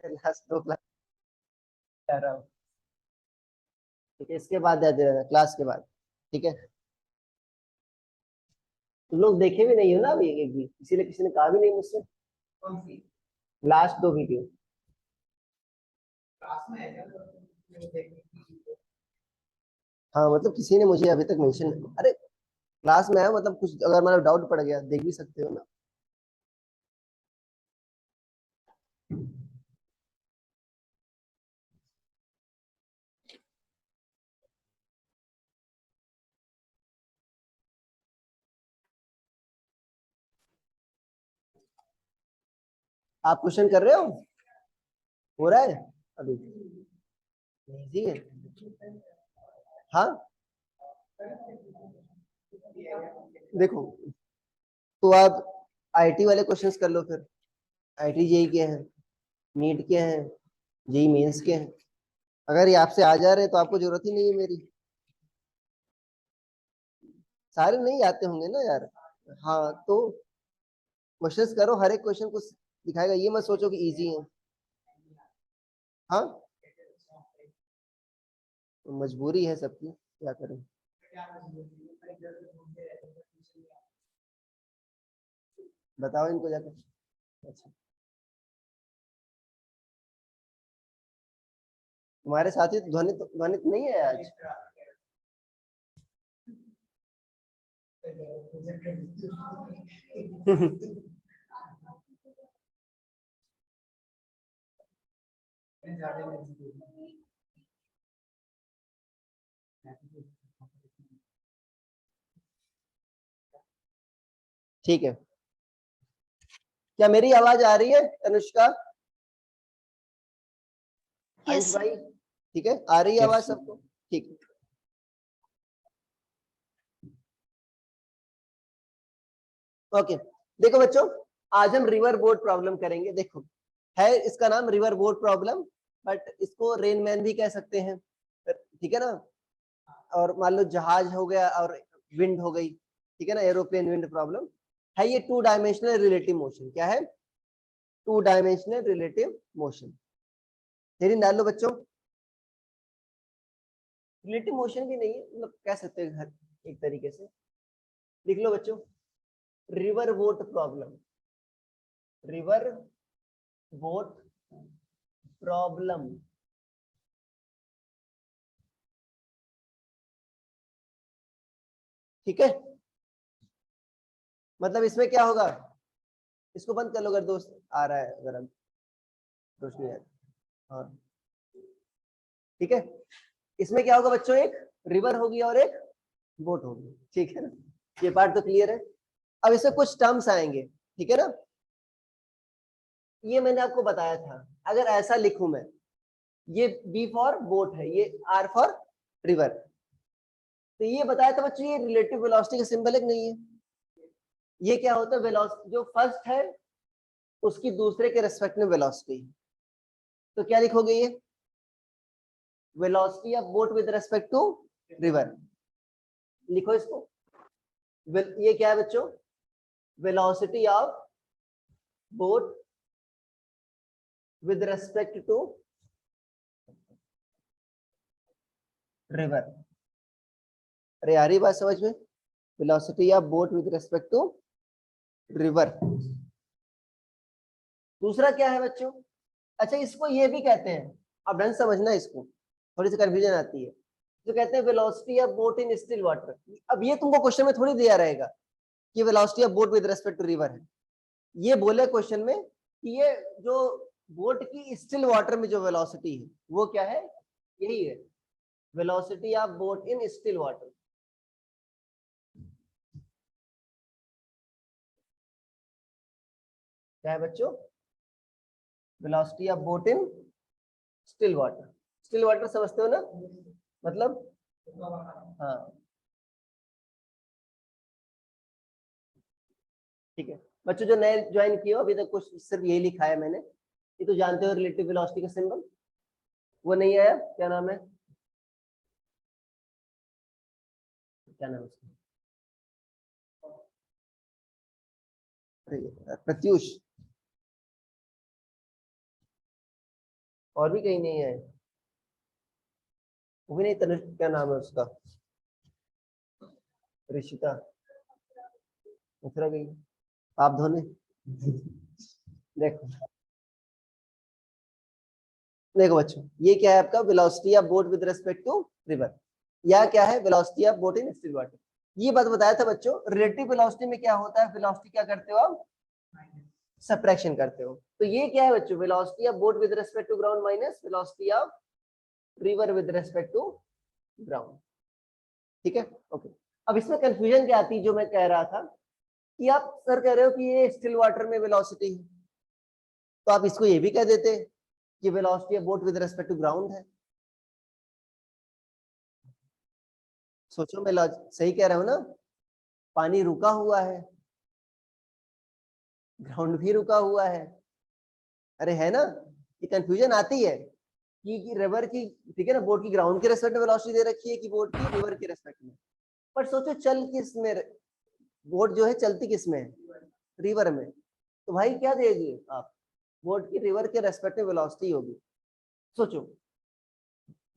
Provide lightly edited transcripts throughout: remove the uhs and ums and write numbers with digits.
Last 2 class कर रहा हूँ। ठीक है, इसके बाद दे देना क्लास के बाद। ठीक है, तुम लोग देखे भी नहीं हो ना अभी एक भी, इसीलिए किसी ने कहा भी नहीं मुझसे। कौन सी लास्ट 2 वीडियो क्लास में है क्या? तो देखने की- हाँ, मतलब किसी ने मुझे अभी तक मेंशन, अरे क्लास में है मतलब कुछ अगर मतलब डाउट पड़ गया देख भी सकते हो ना। आप क्वेश्चन कर रहे हो रहा है अभी? इजी है। हाँ देखो, तो आप आईटी वाले क्वेश्चंस कर लो फिर। आईटी जेई के हैं, नीट के हैं, जेई मेंस के हैं। अगर ये आपसे आ जा रहे हैं तो आपको जरूरत ही नहीं है मेरी। सारे नहीं आते होंगे ना यार। हाँ तो क्वेश्चंस करो, हर एक क्वेश्चन को दिखाएगा, ये मत सोचो कि इजी है। हाँ तो मजबूरी है सबकी, क्या करें। बताओ इनको जाकर। अच्छा, तुम्हारे साथी तो ध्वनित नहीं है आज। ठीक है, क्या मेरी आवाज आ रही है अनुष्का, आयुष यस भाई? ठीक है, आ रही है आवाज सबको? ठीक है। ओके, देखो बच्चों, आज हम रिवर बोट प्रॉब्लम करेंगे। देखो, है इसका नाम रिवर बोट प्रॉब्लम, बट इसको रेन मैन भी कह सकते हैं। ठीक है ना? और मान लो जहाज हो गया और विंड हो गई, ठीक है ना, एरोप्लेन विंड प्रॉब्लम है। ये 2 डायमेंशनल रिलेटिव मोशन। क्या है? 2 डायमेंशनल रिलेटिव मोशन। हेडिंग डाल लो बच्चों। रिलेटिव मोशन भी नहीं है, मतलब कह सकते हैं एक तरीके से। लिख लो बच्चों, river boat problem. River boat problem. ठीक है, मतलब इसमें क्या होगा, इसको बंद कर लो अगर दोस्त आ रहा है, अगर हम रोशनी है। हाँ ठीक है, इसमें क्या होगा बच्चों, एक रिवर होगी और एक बोट होगी। ठीक है ना, ये पार्ट तो क्लियर है। अब इसमें कुछ टर्म्स आएंगे, ठीक है ना। ये मैंने आपको बताया था, अगर ऐसा लिखूं मैं, ये बी फॉर बोट है, ये आर फॉर रिवर, तो ये बताया था बच्चों, ये रिलेटिव वेलोसिटी का सिंबल है नहीं है। ये क्या होता है, वेलोसिटी जो फर्स्ट है उसकी दूसरे के रेस्पेक्ट में वेलोसिटी। तो क्या लिखोगे, ये velocity of boat with respect to river. लिखो इसको। ये क्या है बच्चों, velocity of boat with respect to river. अरे आ रही बात समझ में? Velocity of boat with respect to river. दूसरा क्या है बच्चों, अच्छा इसको ये भी कहते हैं, अब ढंग समझना इसको, थोड़ी सी कंफ्यूजन आती है। जो कहते हैं velocity of boat in still water. अब ये तुमको क्वेश्चन में थोड़ी दिया रहेगा कि velocity of boat with respect to river है। ये बोले क्वेश्चन में कि ये जो बोट की स्टिल वाटर में जो वेलोसिटी है वो क्या है, यही है velocity of boat in still water. क्या है बच्चों, velocity of boat in still water. Still water समझते हो ना, मतलब हाँ ठीक है। बच्चों जो नए ज्वाइन किए हो अभी तक कुछ सिर्फ यही लिखा है मैंने, ये तो जानते हो रिलेटिव वेलोसिटी का सिंबल। वो नहीं आया, क्या नाम है, क्या नाम है उसका, प्रत्यूष। और भी कहीं नहीं है, वो भी नहीं, तनुष क्या नाम है उसका, ऋषिता, उतरा गई आप धोने। देखो देखो बच्चों, ये क्या है आपका velocity of boat with respect to river, या क्या है velocity of boat in still water. ये बात बताया था बच्चों, रिलेटिव वेलोसिटी में क्या होता है, वेलोसिटी क्या करते हो आप, सब्ट्रैक्शन करते हो। तो ये क्या है बच्चों, velocity of boat with respect to ground minus velocity of river with respect to ground. ठीक है, ओके। अब इसमें कंफ्यूजन क्या आती है, जो मैं कह रहा था कि आप सर कह रहे हो कि ये स्टिल वाटर में वेलोसिटी है, तो आप इसको ये भी कह देते कि velocity of boat with respect to ground है। सोचो, मैं सही कह रहा हूं ना, पानी रुका हुआ है, ग्राउंड भी रुका हुआ है। अरे है ना, ये कंफ्यूजन आती है कि रिवर की, ठीक है ना, बोट की ग्राउंड के रेस्पेक्ट में वेलोसिटी दे रखी है कि बोट की रिवर के रेस्पेक्ट में। पर सोचो चल किस में, बोट जो है चलती किस में है, रिवर में। तो भाई क्या देगी आप, बोट की रिवर के रेस्पेक्ट में वेलोसिटी होगी। सोचो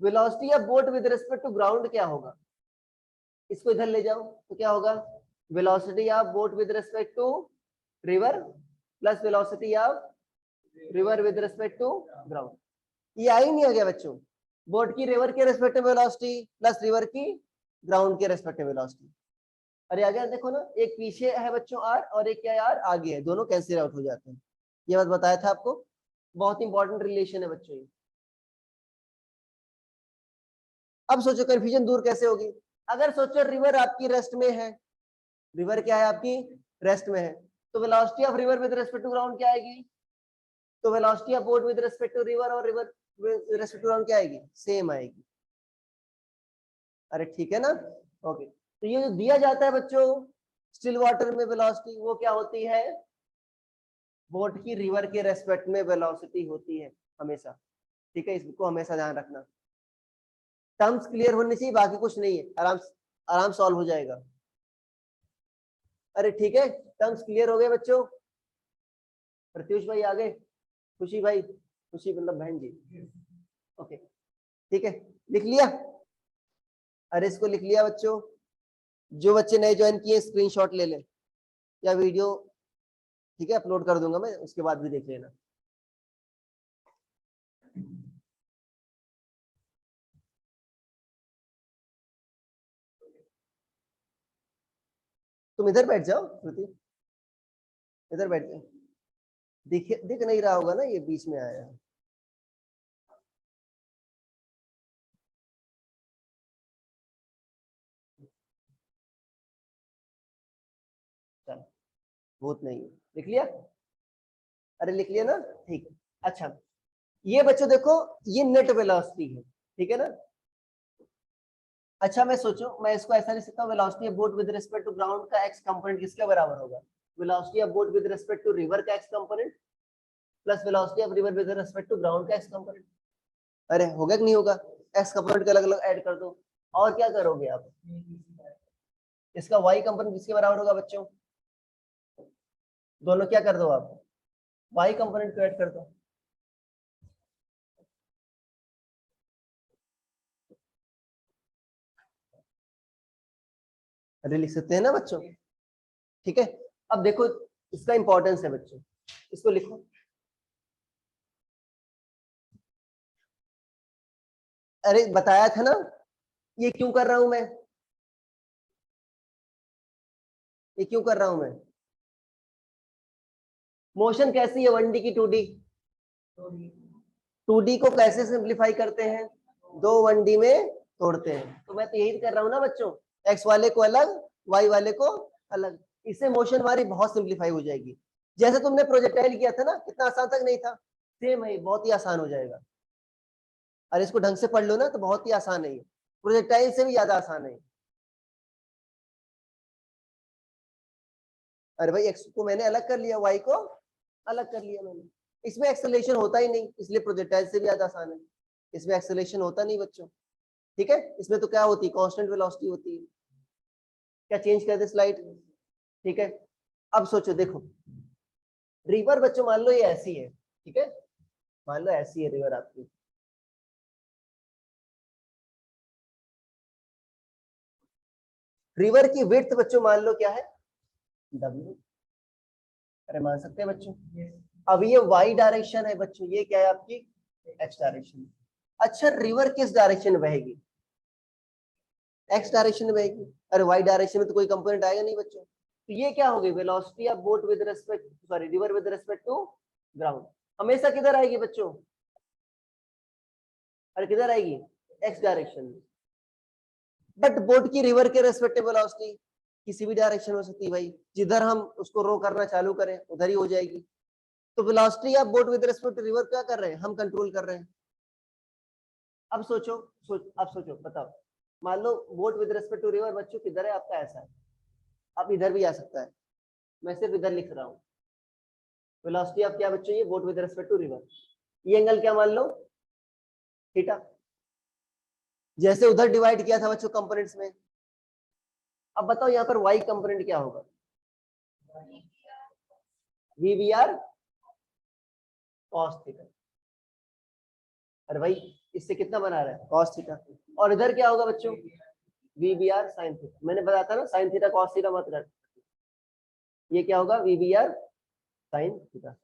velocity of boat with respect to ground क्या होगा, इसको इधर ले जाओ तो क्या होगा, velocity of boat with respect to river plus velocity of river with respect to ground. ये आ ही नहीं आ गया बच्चों, बोट की रिवर के रेस्पेक्ट में वेलोसिटी प्लस रिवर की ग्राउंड के रेस्पेक्ट में वेलोसिटी। अरे आ गया, देखो ना, एक पीछे है बच्चों आर और एक क्या है आर आगे है, दोनों कैंसिल आउट हो जाते हैं। ये बात बताया था आपको, बहुत इंपॉर्टेंट रिलेशन है बच्चों ये। अब सोचो कंफ्यूजन दूर कैसे होगी, अगर सोचो रिवर आपकी रेस्ट में है, रिवर क्या है आपकी रेस्ट में है, तो velocity of river with respect to ground क्या आएगी, तो velocity of boat with respect to river और river with respect to ground क्या आएगी, सेम आएगी। अरे ठीक है ना, ओके। तो ये जो दिया जाता है बच्चों स्टिल वाटर में वेलोसिटी, वो क्या होती है, बोट की रिवर के रेस्पेक्ट में वेलोसिटी होती है हमेशा। ठीक है, इसको हमेशा ध्यान रखना, टर्म्स क्लियर होने चाहिए, बाकी कुछ नहीं है, आराम आराम सॉल्व हो जाएगा। अरे ठीक है, टर्म्स क्लियर हो गए बच्चों, प्रत्युष भाई आ गए, खुशी भाई, खुशी मतलब बहन जी, ओके ठीक है, लिख लिया। अरे इसको लिख लिया बच्चों, जो बच्चे नए ज्वाइन किए स्क्रीनशॉट ले लें, या वीडियो ठीक है अपलोड कर दूंगा मैं, उसके बाद भी देख लेना। तुम इधर बैठ जाओ श्रुति, इधर बैठ जाओ, दिख नहीं रहा होगा ना, ये बीच में आया है। चलो भूत नहीं है, लिख लिया, अरे लिख लिया ना, ठीक है। अच्छा ये बच्चों देखो, ये नेट वेलोसिटी है, ठीक है ना। अच्छा मैं सोचो, मैं इसको ऐसा लिख सकता हूँ, velocity of boat with respect to ground का एक्स कंपोनेंट किसके बराबर होगा, velocity of boat with respect to river का x component plus velocity of river with respect to ground का एक्स कंपोनेंट। अरे होगा कि नहीं होगा, एक्स कंपोनेंट के अलग अलग ऐड कर दो, और क्या करोगे आप, इसका वाई कंपोनेंट किसके बराबर होगा बच्चों, दोनों क्या कर दो आप, वाई कंपोनेंट को ऐड कर दो। अरे लिख सकते हैं ना बच्चों, ठीक है। अब देखो इसका इंपॉर्टेंस है बच्चों, इसको लिखो, अरे बताया था ना, ये क्यों कर रहा हूं मैं, ये क्यों कर रहा हूं मैं, मोशन कैसी है 1D की 2D, 2D को कैसे सिंप्लीफाई करते हैं, दो 1D में तोड़ते हैं, तो मैं तो यही कर रहा हूं ना बच्चों, एक्स वाले को अलग वाई वाले को अलग, इससे मोशन हमारी बहुत सिंप्लीफाई हो जाएगी। जैसे तुमने प्रोजेक्टाइल किया था ना, कितना आसान तक नहीं था, सेम है, बहुत ही आसान हो जाएगा। अरे इसको ढंग से पढ़ लो ना तो बहुत ही आसान है, प्रोजेक्टाइल से भी ज्यादा आसान है। अरे भाई एक्स को मैंने अलग कर लिया, वाई को अलग कर लिया मैंने, इसमें एक्सेलरेशन होता ही नहीं, इसलिए प्रोजेक्टाइल से भी ज्यादा आसान है, इसमें एक्सेलरेशन होता नहीं बच्चों। ठीक है, इसमें तो क्या होती है, कांस्टेंट वेलोसिटी होती है। क्या चेंज कर दे स्लाइड, ठीक है। अब सोचो देखो, रिवर बच्चों मान लो ये ऐसी है, ठीक है, मान लो ऐसी है रिवर आपकी, रिवर की विड्थ बच्चों मान लो क्या है, W। अरे मान सकते हैं बच्चों। अब ये y डायरेक्शन है बच्चों, ये क्या है आपकी x डायरेक्शन। अच्छा रिवर किस डायरेक्शन में बहेगी, x डायरेक्शन में बहेगी। अरे y डायरेक्शन में तो कोई कंपोनेंट आएगा नहीं बच्चों, तो ये क्या होगी velocity of boat with respect, sorry river with respect to ground, हमेशा किधर आएगी बच्चों, अरे किधर आएगी, x डायरेक्शन में। बट बोट की रिवर के रेस्पेक्टिव वेलोसिटी किसी भी डायरेक्शन हो सकती है भाई, जिधर हम उसको रो करना चालू करें उधर ही हो जाएगी। तो velocity of boat with respect to river क्या कर रहे हैं, हम कंट्रोल कर रहे हैं। अब सोचो, अब सोचो बताओ, मान लो boat with respect to river बच्चों किधर है आपका, ऐसा है, अब इधर भी आ सकता है, मैं सिर्फ इधर लिख रहा हूँ। वेलोसिटी ऑफ क्या बच्चों, ये boat with respect to river, ये एंगल क्या मान लो, थीटा। जैसे उधर डिवाइड किया था बच्चों कंपोनेंट्स में, अब बताओ यहाँ पर y कंपोनेंट क्या होगा, VBR cos थीटा। अरे भाई इससे कितना बना रहा है, cos थीटा। और इधर क्या होगा बच्चों, VBR sin थीटा। मैंने बताया था ना sin थीटा cos थीटा मत कर, ये क्या होगा VBR sin थीटा।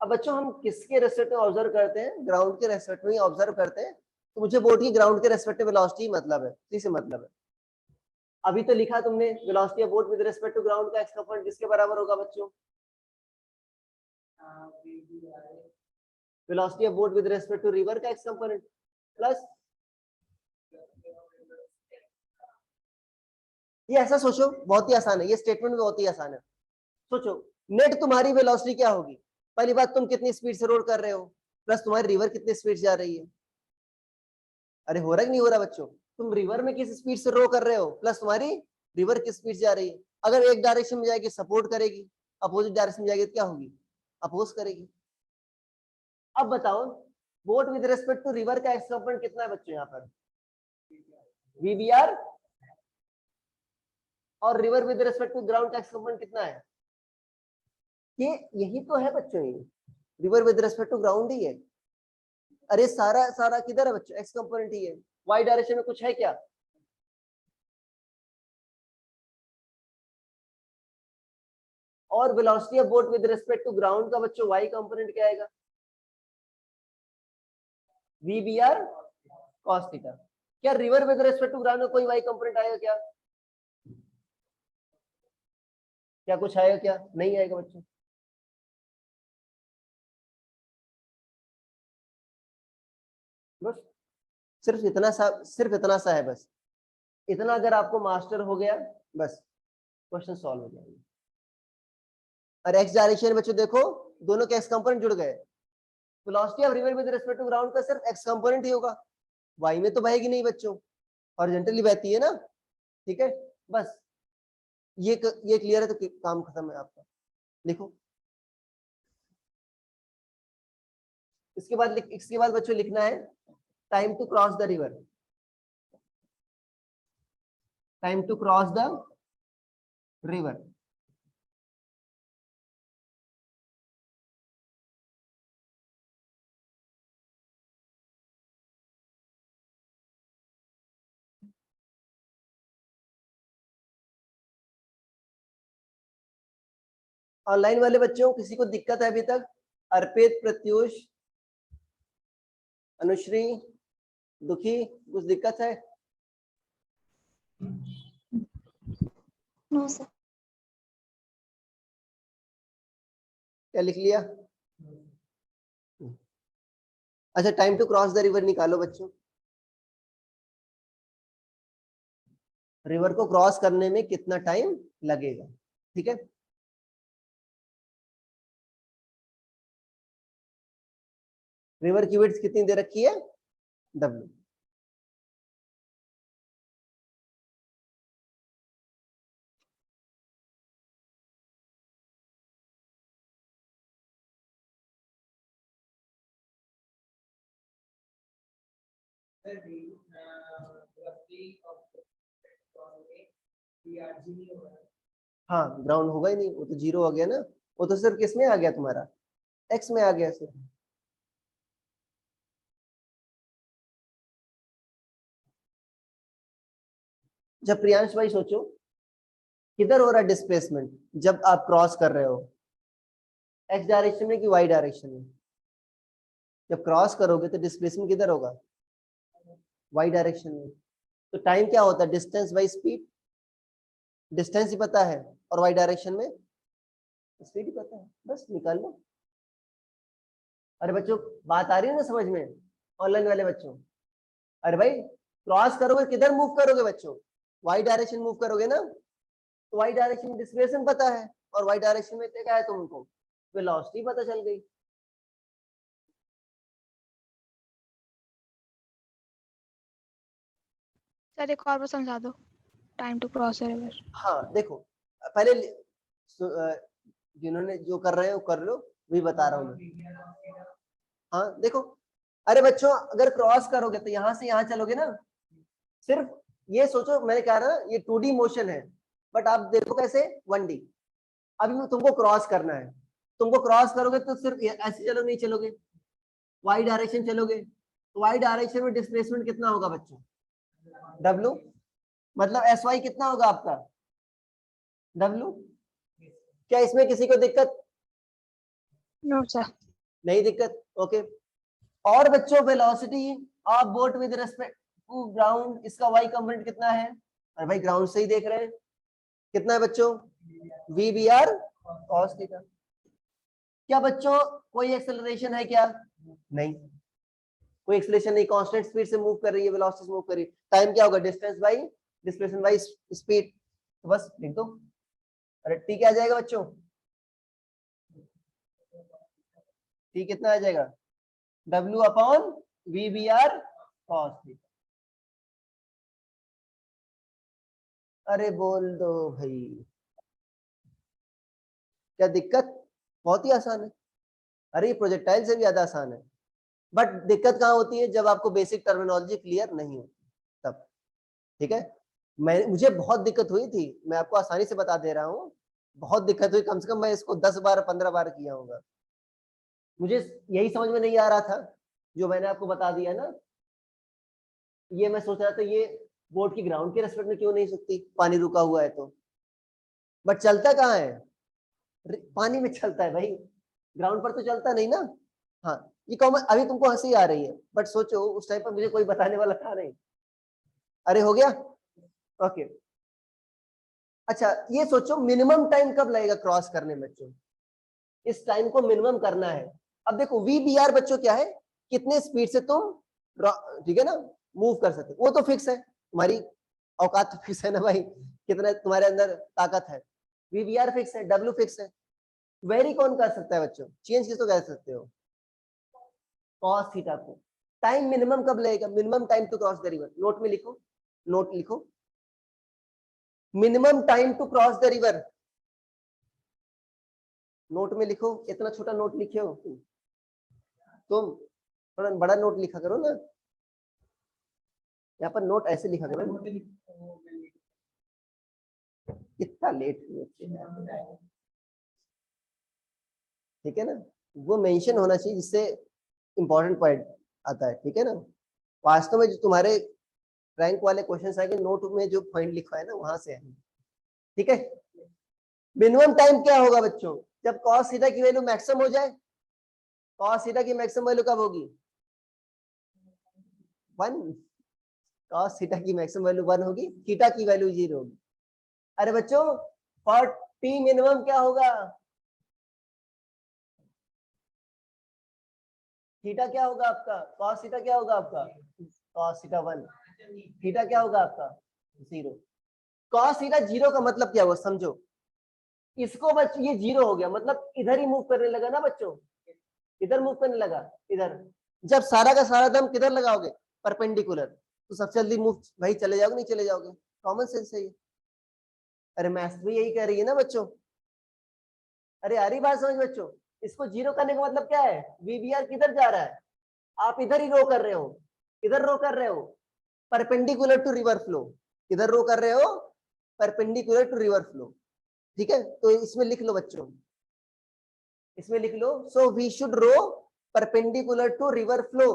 अब बच्चों हम किसके रेस्पेक्ट में ऑब्जर्व करते हैं, ग्राउंड के रेस्पेक्ट में ही ऑब्जर्व करते हैं, तो मुझे बोट की ग्राउंड के रेस्पेक्ट वेलोसिटी मतलब है, इसी से मतलब है। अभी तो लिखा तुमने velocity of boat with respect to ground का एक्स कंपोनेंट किसके बराबर होगा बच्चों, velocity of boat with respect to river का एक्स कंपोनेंट प्लस, ये ऐसा सोचो बहुत ही आसान है, ये स्टेटमेंट बहुत ही आसान है। सोचो नेट तुम्हारी वेलोसिटी क्या होगी, पहली बात तुम कितनी स्पीड से रोड कर रहे हो, प्लस तुम्हारी रिवर कितनी स्पीड से जा रही है। अरे हो रहा है कि नहीं हो रहा बच्चों, तुम रिवर में किस स्पीड से रो कर रहे हो, प्लस तुम्हारी रिवर किस स्पीड से जा रही है। अगर एक डायरेक्शन में जाएगी सपोर्ट करेगी, अपोजिट डायरेक्शन में जाएगी तो क्या होगी, अपोज करेगी। अब बताओ boat with respect to river का एक्स कंपोनेंट कितना है बच्चों यहाँ पर, VBR, और river with respect to ground का एक्स कंपोनेंट कितना है, ये यही तो है बच्चों, ये river with respect to ground ही है। अरे सारा सारा किधर है बच्चों, एक्स कंपोनेंट ही है, वाई डायरेक्शन में कुछ है क्या, और velocity of boat with respect to ground का बच्चों वाई कंपोनेंट क्या आएगा, VBR cos थीटा। क्या river with respect to ground में कोई वाई कंपोनेंट आएगा क्या, क्या कुछ आएगा क्या, नहीं आएगा बच्चों। बस सिर्फ इतना सा है बस, इतना अगर आपको मास्टर हो गया बस क्वेश्चन सॉल्व हो जाएंगे। और एक्स डायरेक्शन बच्चों देखो दोनों के एक्स कंपोनेंट जुड़ गए, velocity of river with respect to ground का सिर्फ एक्स कंपोनेंट ही होगा, वाई में तो बहेगी नहीं बच्चों, हॉरिजॉन्टली बहती है ना, ठीक है। बस ये क्लियर है तो काम खत्म है आपका, लिखो। इसके बाद बच्चों लिखना है time to cross the river, time to cross the river. Online वाले बच्चों किसी को दिक्कत है अभी तक, अर्पित, प्रत्युष, अनुश्री, दुखी, कुछ दिक्कत है, नो सर। क्या लिख लिया, अच्छा time to cross the river निकालो बच्चों, रिवर को क्रॉस करने में कितना टाइम लगेगा, ठीक है। रिवर की विड्थ कितनी दे रखी है, W। हाँ ग्राउंड होगा ही नहीं, वो तो जीरो हो गया ना, वो तो सिर्फ किस में आ गया तुम्हारा, एक्स में आ गया सिर्फ। जब प्रियांश भाई सोचो किधर हो रहा है डिस्प्लेसमेंट जब आप क्रॉस कर रहे हो, एक्स डायरेक्शन में कि वाई डायरेक्शन में? जब क्रॉस करोगे तो डिस्प्लेसमेंट किधर होगा, वाई डायरेक्शन में। तो टाइम क्या होता है, डिस्टेंस बाई स्पीड, डिस्टेंस ही पता है और वाई डायरेक्शन में स्पीड ही पता है, बस निकाल लो। अरे बच्चों बात आ रही है ना समझ में, ऑनलाइन वाले बच्चों? अरे भाई क्रॉस करोगे किधर मूव करोगे बच्चों, वाई डायरेक्शन मूव करोगे ना, तो वाई डायरेक्शन में डिस्प्लेसमेंट पता है और वाई डायरेक्शन में क्या है तुमको, वेलोसिटी पता चल गई। सर एक और बार समझा दो, टाइम टू क्रॉस रिवर। हाँ देखो पहले जिन्होंने जो कर रहे हो कर लो, वही बता रहा हूँ मैं। हाँ देखो, अरे बच्चों अगर क्रॉस करोगे तो यहाँ से यहाँ चलोगे ना, सिर्फ ये सोचो मैंने कहा ना ये 2D मोशन है, बट आप देखो कैसे 1D। अभी तुमको क्रॉस करना है, तुमको क्रॉस करोगे तो सिर्फ ऐसे चलो, नहीं चलोगे, वाई डायरेक्शन चलोगे, तो वाई डायरेक्शन में डिस्प्लेसमेंट कितना होगा बच्चों, W, मतलब SY कितना होगा आपका, W। क्या इसमें किसी को दिक्कत? No sir. नहीं दिक्कत, ओके। और बच्चों velocity of boat with respect to ground, इसका वाई कंपोनेंट कितना है? अरे भाई ग्राउंड से ही देख रहे हैं, कितना है बच्चों, VBR cos थीटा। क्या बच्चों कोई एक्सेलरेशन है क्या? नहीं, कोई एक्सेलरेशन नहीं, कांस्टेंट स्पीड से मूव कर रही है, वेलोसिटी से मूव कर रही है। टाइम क्या होगा, distance by displacement by speed, तो बस लिख दो। अरे टी क्या आ जाएगा बच्चों, टी कितना आ जाएगा, W upon VBR cos theta. अरे बोल दो भाई, क्या दिक्कत? बहुत ही आसान है, अरे ये प्रोजेक्टाइल से भी ज्यादा आसान है, बट दिक्कत कहाँ होती है, जब आपको बेसिक टर्मिनोलॉजी क्लियर नहीं होती तब। ठीक है, मुझे बहुत दिक्कत हुई थी, मैं आपको आसानी से बता दे रहा हूँ, बहुत दिक्कत हुई, कम से कम मैं इसको 10 बार 15 बार किया होगा। मुझे यही समझ में नहीं आ रहा था जो मैंने आपको बता दिया ना, ये मैं सोच रहा था ये बोर्ड की ग्राउंड के रेस्पेक्ट में क्यों नहीं सकती, पानी रुका हुआ है तो, बट चलता कहाँ है, पानी में चलता है भाई, ग्राउंड पर तो चलता नहीं ना। हाँ ये कॉमन, अभी तुमको हंसी आ रही है, बट सोचो उस टाइम पर मुझे कोई बताने वाला था नहीं। अरे हो गया, ओके। अच्छा ये सोचो मिनिमम टाइम कब लगेगा क्रॉस करने में बच्चों, इस टाइम को मिनिमम करना है। अब देखो VBR बच्चों क्या है, कितने स्पीड से तुम, ठीक है ना, मूव कर सकते, वो तो फिक्स है, तुम्हारी औकात तो फिक्स है ना भाई, कितना तुम्हारे अंदर ताकत है। VBR फिक्स है, W फिक्स है, वेरी कौन कर सकता है बच्चों, चेंज किसको कर सकते हो, कॉस थीटा को। टाइम मिनिमम कब लगेगा, minimum time to cross the river, note में लिखो, नोट लिखो, minimum time to cross the river, note में लिखो, इतना छोटा नोट लिखे हो तुम, थोड़ा बड़ा नोट लिखा करो ना, यहाँ पर नोट ऐसे लिखा करो। कितना लेट हुए, ठीक है ना, वो मेंशन होना चाहिए जिससे इंपॉर्टेंट पॉइंट आता है, ठीक है ना। वास्तव में जो तुम्हारे रैंक वाले क्वेश्चन आएंगे नोट में जो पॉइंट लिखा है ना वहां से है, ठीक है। मिनिमम टाइम क्या होगा बच्चों, जब cos थीटा की वैल्यू मैक्सिमम हो जाए, cos थीटा की मैक्सिमम वैल्यू कब होगी, 1, cos थीटा की मैक्सिमम वैल्यू 1 होगी, थीटा की वैल्यू 0 होगी। अरे बच्चों फॉर टी मिनिमम क्या होगा, थीटा क्या होगा आपका, cos थीटा क्या होगा आपका, cos थीटा 1, थीटा क्या होगा आपका 0। cos थीटा 0 का मतलब क्या हुआ समझो, इसको बच ये 0 हो गया, मतलब इधर ही मूव करने लगा ना बच्चों, इधर मूव करने लगा, इधर। जब सारा का सारा दम किधर लगाओगे, परपेंडिकुलर, तो सबसे जल्दी मूव भाई चले जाओगे, नहीं चले जाओगे, कॉमन सेंस है ये। अरे मैथ्स भी यही कह रही है ना बच्चों, अरे आ रही बात समझ बच्चों, इसको 0 करने का मतलब क्या है, VBR किधर जा रहा है, आप इधर ही रो कर रहे हो, इधर रो कर रहे हो, परपेंडिकुलर टू रिवर फ्लो, इधर रो कर रहे हो, परपेंडिकुलर टू रिवर फ्लो, ठीक है। तो इसमें लिख लो बच्चों, इसमें लिख लो, so we should row perpendicular to river flow.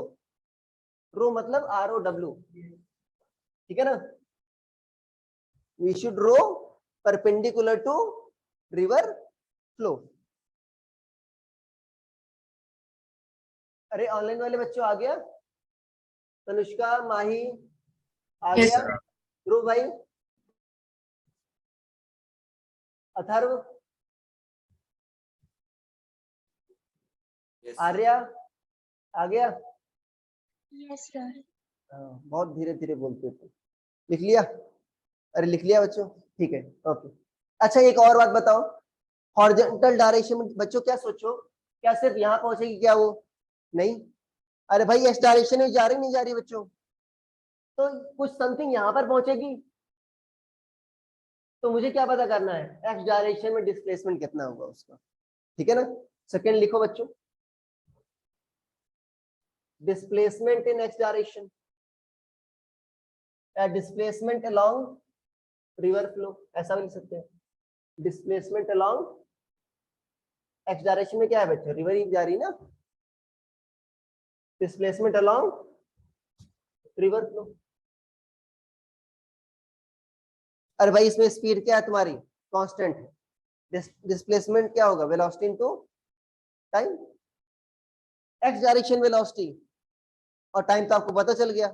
Row मतलब ROW, ठीक है ना। We should row perpendicular to river flow. अरे ऑनलाइन वाले बच्चों आ गया, तनुष्का, माही आ Yes, गया, sir. ध्रुव भाई, अथर्व, आर्या आ गया। Yes, sir. हाँ, बहुत धीरे धीरे बोलते थे। लिख लिया? अरे लिख लिया बच्चों, ठीक है, ओके। अच्छा एक और बात बताओ, हॉरिजॉन्टल डायरेक्शन में बच्चों क्या सोचो, क्या सिर्फ यहाँ पहुंचेगी क्या वो? नहीं। अरे भाई एक्स डायरेक्शन में जा रही नहीं जा रही बच्चों, तो कुछ समथिंग यहाँ पर पहुंचेगी। तो मुझे क्या पता करना है, एक्स डायरेक्शन में डिस्प्लेसमेंट कितना होगा उसका, ठीक है ना। सेकेंड लिखो बच्चों, displacement in x direction, displacement along river flow, ऐसा भी लिख सकते हैं। डिस्प्लेसमेंट अलोंग एक्स डायरेक्शन में क्या है बच्चों, रिवर ही जा रही है ना। Displacement along river flow. अरे भाई इसमें स्पीड क्या है तुम्हारी, कांस्टेंट है। डिस्प्लेसमेंट क्या होगा, velocity into time, x direction velocity, और टाइम तो आपको पता चल गया।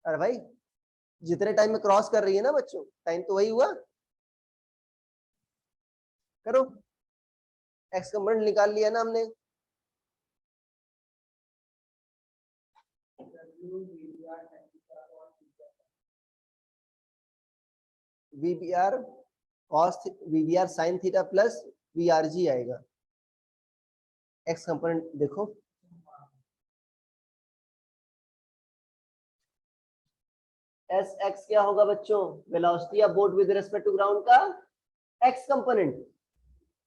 अरे भाई जितने टाइम में क्रॉस कर रही है ना बच्चों, टाइम तो वही हुआ। करो, एक्स कंपोनेंट निकाल लिया ना हमने। VBR cos VBR sin theta plus VRG आएगा। एक्स कंपोनेंट देखो, एस एक्स क्या होगा बच्चों, velocity of boat with respect to ground का एक्स कंपोनेंट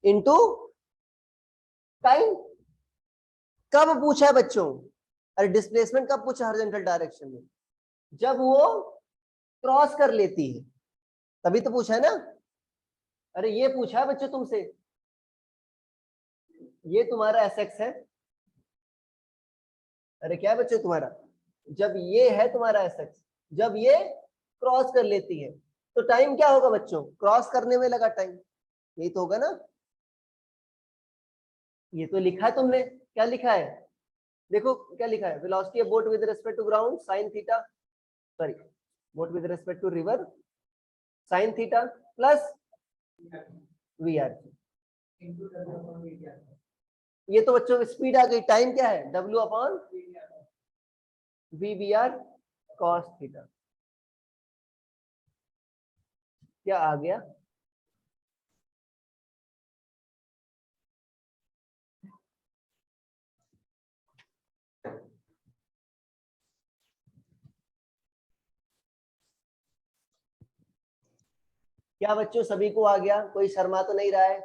इनटू टाइम। कब पूछा है बच्चों, अरे डिस्प्लेसमेंट कब पूछा हॉरिजॉन्टल डायरेक्शन में, जब वो क्रॉस कर लेती है तभी तो पूछा है ना। अरे ये पूछा है बच्चों तुमसे, ये तुम्हारा एस एक्स है। अरे क्या है बच्चों तुम्हारा, जब ये है तुम्हारा एस एक्स, जब ये क्रॉस कर लेती है तो टाइम क्या होगा बच्चों, क्रॉस करने में लगा टाइम, यही तो होगा ना। ये तो लिखा है तुमने, क्या लिखा है, देखो क्या लिखा है, velocity of boat with respect to ground sine theta, sorry boat with respect to river sine theta plus VR। ये तो बच्चों स्पीड आ गई, टाइम क्या है, W upon VBR cos theta. क्या आ गया, क्या बच्चों सभी को आ गया, कोई शर्मा तो नहीं रहा है।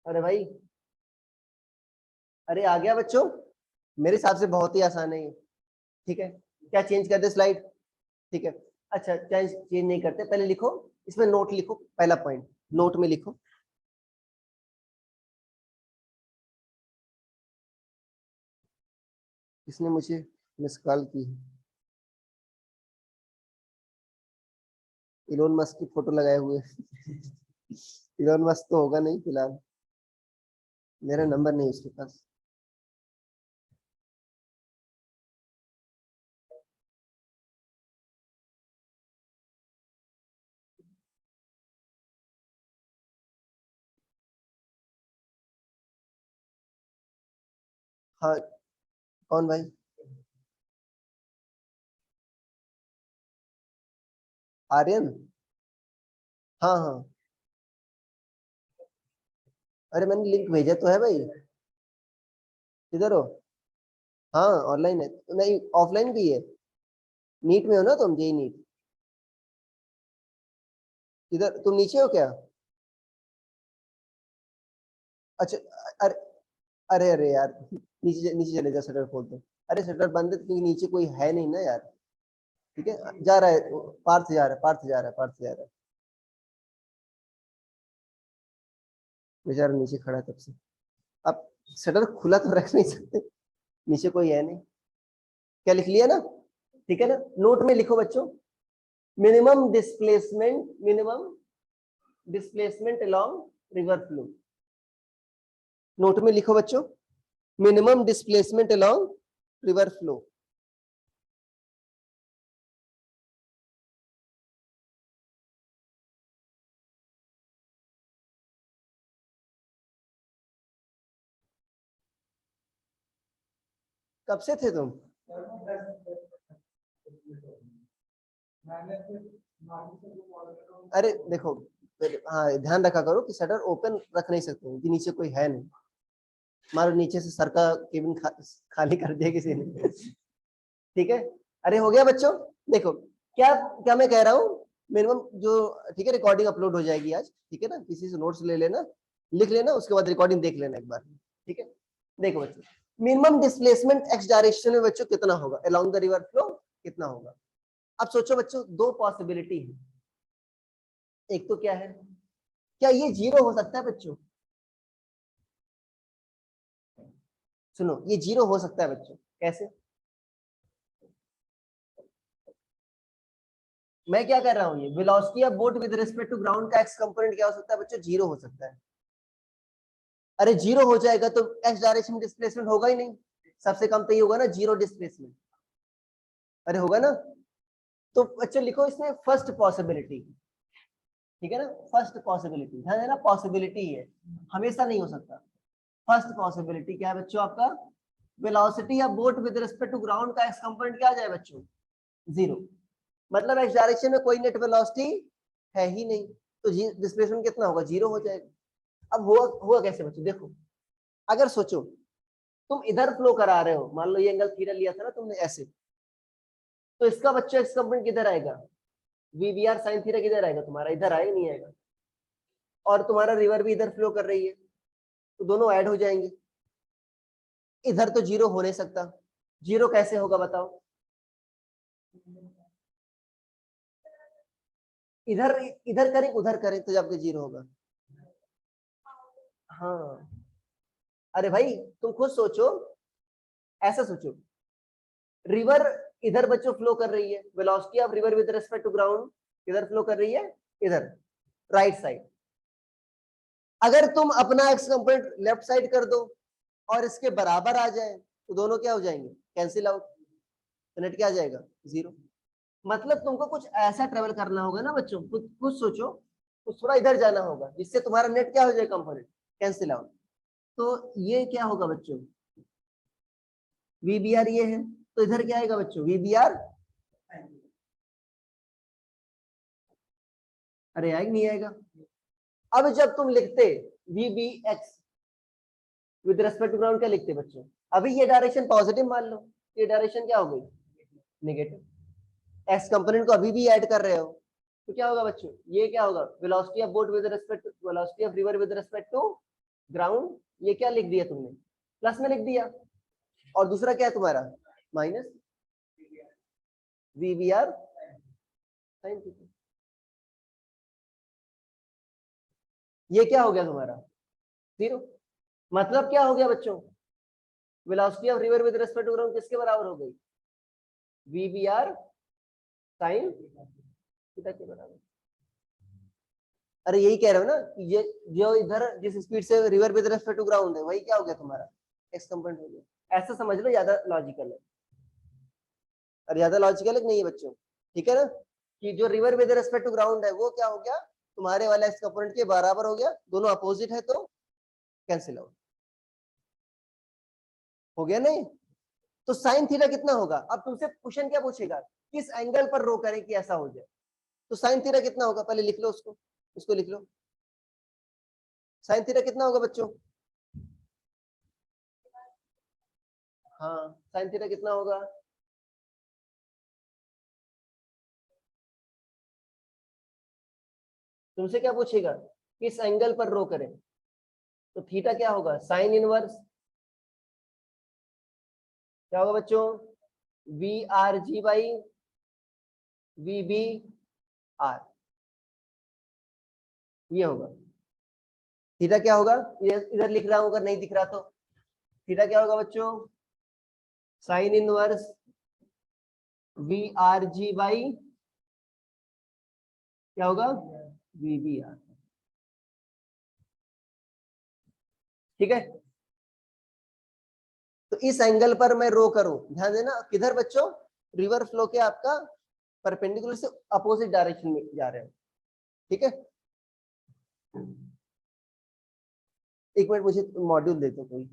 अरे भाई, अरे आ गया बच्चों, मेरे हिसाब से बहुत ही आसान है ये, ठीक है। क्या चेंज कर दे स्लाइड, ठीक है। अच्छा चेंज नहीं करते, पहले लिखो इसमें, नोट लिखो, पहला पॉइंट नोट में लिखो, इसने मुझे मिस कॉल की है, इलोन मस्क की फोटो लगाए हुए इलोन मस्क तो होगा नहीं फिलहाल, मेरा नंबर नहीं उसके पास। हाँ कौन भाई, आर्यन, हाँ हाँ, अरे मैंने लिंक भेजा तो है भाई, किधर हो, हाँ ऑनलाइन है, नहीं ऑफलाइन भी है, नीट में हो ना तुम, जेई नीट, किधर तुम नीचे हो क्या, अच्छा, अरे अरे अरे यार नीचे नीचे चले जाओ, शटर खोल दो, अरे शटर बंद है क्योंकि नीचे कोई है नहीं ना यार, ठीक है, जा रहा है पार्थ, जा रहा है पार्थ, जा रहा है पार्थ, जा रहा है, बेचारा नीचे खड़ा है तब से। अब शटर खुला तो रख नहीं सकते, नीचे कोई है नहीं। क्या लिख लिया ना, ठीक है ना। नोट में लिखो बच्चों, minimum displacement along river flow. Note में लिखो बच्चों, minimum displacement along river flow. कब से थे तुम? अरे देखो, हाँ ध्यान रखा करो कि शटर ओपन रख नहीं सकते कि नीचे कोई है नहीं, मारो नीचे से सर का केबिन खाली कर दिया किसी ने। ठीक है, अरे हो गया बच्चों। देखो क्या क्या मैं कह रहा हूँ, मिनिमम जो, ठीक है, रिकॉर्डिंग अपलोड हो जाएगी आज, ठीक है ना, किसी से नोट्स ले लेना, लिख लेना, उसके बाद रिकॉर्डिंग देख लेना एक बार, ठीक है। देखो बच्चों, मिनिमम डिस्प्लेसमेंट एक्स डायरेक्शन में बच्चों कितना होगा अलोंग द रिवर फ्लो, कितना होगा। अब सोचो बच्चों, दो पॉसिबिलिटी है। एक तो क्या है, क्या ये जीरो हो सकता है बच्चों? सुनो, ये जीरो हो सकता है बच्चों, कैसे? मैं क्या कर रहा हूं, ये velocity of boat with respect to ground का एक्स कंपोनेंट क्या हो सकता है बच्चों? जीरो हो सकता है। अरे जीरो हो जाएगा तो एक्स डायरेक्शन में डिस्प्लेसमेंट होगा ही नहीं, सबसे कम तो ये होगा ना, जीरो डिस्प्लेसमेंट। अरे होगा ना। तो बच्चों लिखो इसमें फर्स्ट पॉसिबिलिटी, ठीक है ना, फर्स्ट पॉसिबिलिटी, ध्यान देना पॉसिबिलिटी है, हमेशा नहीं हो सकता। फर्स्ट पॉसिबिलिटी क्या है बच्चों आपका, velocity of boat with respect to ground का एक्स कंपोनेंट क्या आ जाए बच्चों? जीरो। मतलब एक्स डायरेक्शन में कोई नेट वेलोसिटी है ही नहीं, तो डिस्प्लेसमेंट कितना होगा? जीरो हो जाएगा। अब हुआ कैसे बच्चों? देखो, अगर सोचो तुम इधर फ्लो करा रहे हो, मान लो ये एंगल थीटा लिया था ना तुमने ऐसे, तो इसका बच्चों एक्स कंपोनेंट किधर आएगा? वीबीआर साइन थीटा किधर आएगा तुम्हारा? इधर आएगा, नहीं आएगा। और तुम्हारा रिवर भी इधर फ्लो कर रही है, तो दोनों ऐड हो जाएंगे। इधर तो जीरो हो नहीं सकता, जीरो कैसे होगा बताओ? इधर इधर करें उधर करें तो जब जीरो होगा। हाँ, अरे भाई तुम खुद सोचो, ऐसा सोचो, रिवर इधर बच्चों फ्लो कर रही है, velocity of river with respect to ground इधर फ्लो कर रही है, इधर राइट साइड। अगर तुम अपना एक्स कंपोनेंट लेफ्ट साइड कर दो और इसके बराबर आ जाए, तो दोनों क्या हो जाएंगे? कैंसिल आउट, तो नेट क्या आ जाएगा? जीरो। मतलब तुमको कुछ ऐसा ट्रेवल करना होगा ना बच्चों, कुछ सोचो, कुछ थोड़ा इधर जाना होगा जिससे तुम्हारा नेट क्या हो जाए? Component cancel out. तो ये क्या होगा बच्चों? वीबीआर ये है, तो इधर क्या आएगा बच्चों? वीबीआर। अरे आएगा नहीं आएगा? अब जब तुम लिखते वीबीएक्स विद रिस्पेक्ट टू ग्राउंड, क्या लिखते बच्चों? अभी ये डायरेक्शन पॉजिटिव मान लो, ये डायरेक्शन क्या हो गई? नेगेटिव। एक्स कंपोनेंट को अभी भी ऐड कर रहे हो, तो क्या होगा बच्चों? ये क्या होगा? Velocity of boat with respect to, velocity of river with respect to ground, ये क्या लिख दिया तुमने? प्लस में लिख दिया। और दूसरा क्या है तुम्हारा? Minus VBR sine theta. ये क्या हो गया तुम्हारा? जीरो। मतलब क्या हो गया बच्चों? Velocity of river with respect to ground किसके बराबर हो गई? वीबीआर साइन थीटा के बराबर। अरे यही कह रहे हो ना, ये जो इधर जिस स्पीड से river with respect to ground है, वही क्या हो गया तुम्हारा? एक्स कंपोनेंट हो गया। ऐसा समझ लो, ज्यादा लॉजिकल है। और ज्यादा लॉजिकल है कि नहीं है बच्चों? ठीक है ना, कि जो river with respect to ground है वो क्या हो गया? तुम्हारे वाला एक्स कंपोनेंट के बराबर हो गया, दोनों अपोजिट है तो कैंसिल आउट हो गया। नहीं तो साइन थीटा कितना होगा? अब तुमसे क्वेश्चन क्या पूछेगा, किस एंगल पर रो करें कि ऐसा हो जाए, तो साइन थीटा कितना होगा? पहले लिख लो उसको, इसको लिख लो। साइन थीटा कितना होगा बच्चों? हाँ, साइन थीटा कितना होगा? तुमसे क्या पूछेगा, किस एंगल पर रो करें, तो थीटा क्या होगा? साइन इनवर्स क्या होगा बच्चों? V R G by V B R, ये होगा। थीटा क्या होगा, इधर लिख रहा हूं, अगर नहीं दिख रहा तो थीटा क्या होगा बच्चों, sine inverse V R G by क्या होगा, वी बी आर। ठीक है, तो इस एंगल पर मैं रो करूं, ध्यान देना किधर बच्चों, रिवर फ्लो के आपका परपेंडिकुलर से अपोजिट डायरेक्शन में जा रहे हैं। ठीक है, एक मिनट मुझे मॉड्यूल दे दो, कोई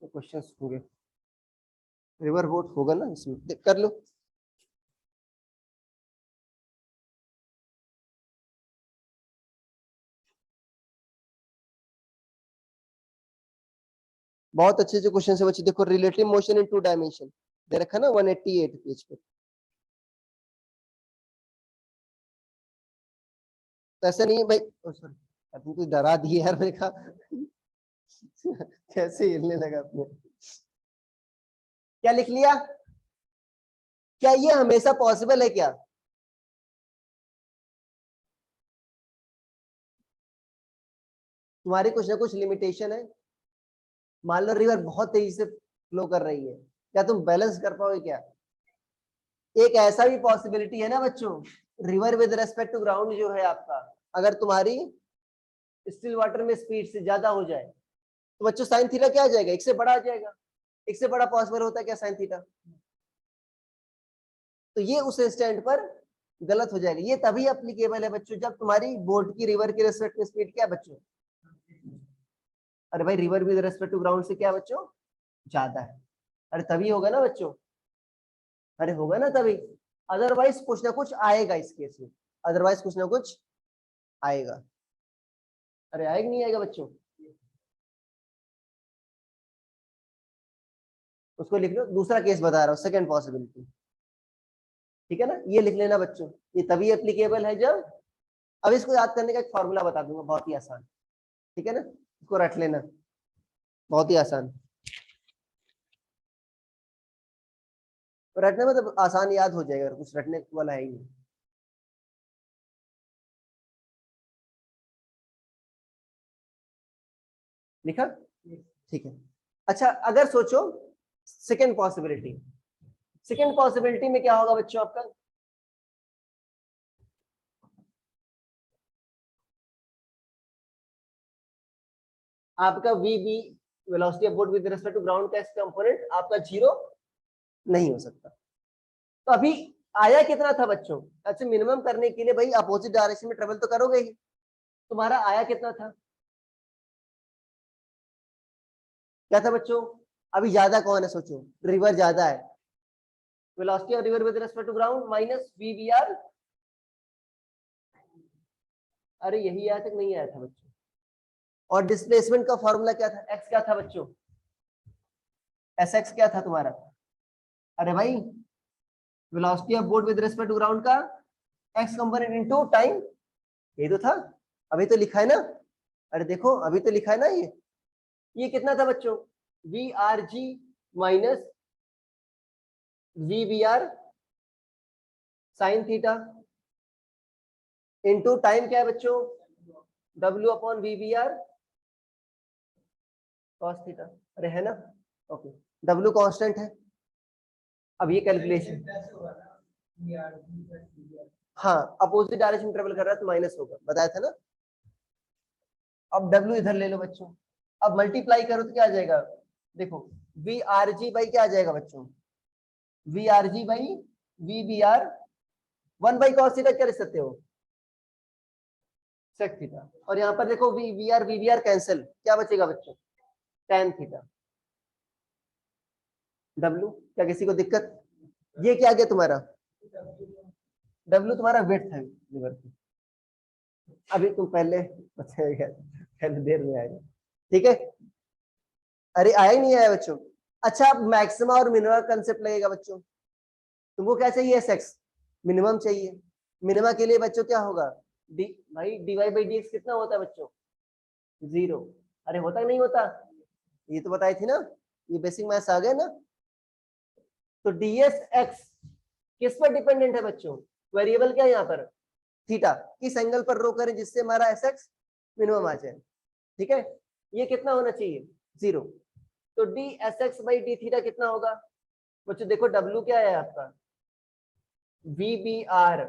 क्वेश्चंस होंगे, रिवर बोट होगा ना इसमें, कर लो। बहुत अच्छे से क्वेश्चन है बच्चे, देखो रिलेटिव मोशन इन 2 डायमेंशन दे रखा ना 188 पेज पे। तो ऐसा नहीं है भाई, सॉरी तुम कुछ डरा दिए यार, मेरे का कैसे हिलने लगा अपने, क्या लिख लिया, क्या ये हमेशा पॉसिबल है क्या, तुम्हारी कुछ ना कुछ लिमिटेशन है। मान लो रिवर बहुत तेजी से फ्लो कर रही है, क्या तुम बैलेंस कर पाओगे क्या, एक ऐसा भी पॉसिबिलिटी है ना बच्चों, river with respect to ground जो है आपका, अगर तुम्हारी स्टिल वाटर में स्पीड से ज्यादा हो जाए तो बच्चों साइन थीटा क्या आ जाएगा, एक से बड़ा आ जाएगा, एक से बड़ा पॉसिबल होता है क्या साइन थीटा, तो ये उस स्टैंड पर गलत हो जाएगा। ये तभी एप्लीकेबल है बच्चों जब तुम्हारी बोट की रिवर के रेस्पेक्ट में स्पीड क्या है बच्चों, अरे भाई river with respect to ground से क्या बच्चों ज्यादा है, अरे तभी होगा ना बच्चों, अरे होगा ना तभी, अदरवाइज कुछ ना कुछ आएगा इस केस में, अदरवाइज कुछ ना कुछ आएगा, अरे आएगा नहीं आएगा बच्चों, उसको लिख लो, दूसरा केस बता रहा हूँ, सेकंड पॉसिबिलिटी। ठीक है ना, ये लिख लेना बच्चों, ये तभी एप्लीकेबल है जब, अब इसको याद करने का एक फॉर्मूला बता दूंगा बहुत ही आसान, ठीक है ना, इसको रट लेना, बहुत ही आसान, रटने में तो आसान याद हो जाएगा, कुछ रटने वाला है ही नहीं। लिखा, ठीक है। अच्छा अगर सोचो सेकेंड पॉसिबिलिटी, सेकेंड पॉसिबिलिटी में क्या होगा बच्चों आपका, आपका V B velocity of boat with respect to ground का कंपोनेंट आपका जीरो नहीं हो सकता, तो अभी आया कितना था बच्चों, अच्छा मिनिमम करने के लिए भाई अपोजिट डायरेक्शन में ट्रेवल तो करोगे ही, तुम्हारा आया कितना था, क्या था बच्चों, अभी ज्यादा कौन है सोचो, रिवर ज्यादा है, velocity of river with respect to ground minus V B R, अरे यही आया तक नहीं आया था बच्चों, और डिस्प्लेसमेंट का फॉर्मूला क्या था, एक्स क्या था बच्चों, एस एक्स क्या था तुम्हारा, अरे भाई velocity of boat with respect to ground का एक्स कंपोनेंट इनटू टाइम, यही तो था, अभी तो लिखा है ना, अरे देखो अभी तो लिखा है ना, ये कितना था बच्चों, V R G minus V B R sine theta into time क्या है बच्चों, W upon V B R cos theta, अरे है ना, ओके, W कांस्टेंट है, अब ये कैलकुलेशन, हाँ अपोजिट डायरेक्शन ट्रेवल कर रहा है तो माइनस होगा, बताया था ना, अब W इधर ले लो बच्चों, अब मल्टीप्लाई करो तो क्या आ जाएगा, देखो वी आर जी बाई क्या आ जाएगा बच्चों, V R G by V B R 1 by cos theta क्या लिख सकते हो, सेक थीटा, और यहाँ पर देखो वी आर कैंसिल, क्या बचेगा बच्चों, tan थीटा, W क्या किसी को दिक्कत, ये क्या गया तुम्हारा, W तुम्हारा वेट है रिवर की, अभी तुम पहले पहले देर में आएगा, ठीक है, अरे आया ही नहीं आया बच्चों, अच्छा अब मैक्सिमा और मिनिमा कंसेप्ट लगेगा बच्चों, तुमको क्या चाहिए, सेक्स मिनिमम चाहिए, मिनिमा के लिए बच्चों क्या होगा, डी भाई डीवाई बाई डी एक्स कितना होता है बच्चों, 0, अरे होता नहीं होता, ये तो बताई थी ना, ये बेसिक मैथ्स आ गए ना, तो ds x किस पर डिपेंडेंट है बच्चों, वेरिएबल क्या है यहाँ पर, थीटा, किस एंगल पर रो करें जिससे हमारा एस एक्स मिनिमम आ जाए, ठीक है। ये कितना होना चाहिए, 0। तो D S X by D theta कितना होगा बच्चों, देखो डब्ल्यू क्या है आपका, V B R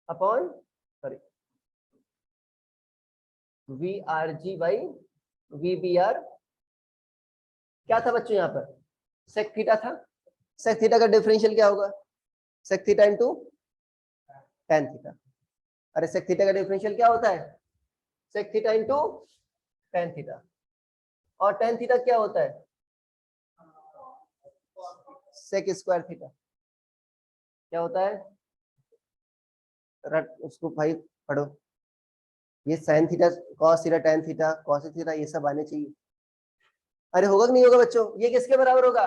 upon, sorry, V R G by V B R, क्या था बच्चों यहाँ पर, सेक थीटा था। सेक थीटा का डिफरेंशियल क्या होगा, sec theta into tan theta. अरे सेक थीटा का डिफरेंशियल क्या होता है, sec theta into tan theta. और टेन थीटा क्या होता है, सेक स्क्वायर थीटा। क्या होता है, रट उसको भाई पढ़ो, ये sine theta cos theta tan theta cos theta ये सब आने चाहिए। अरे होगा कि नहीं होगा बच्चों, ये किसके बराबर होगा,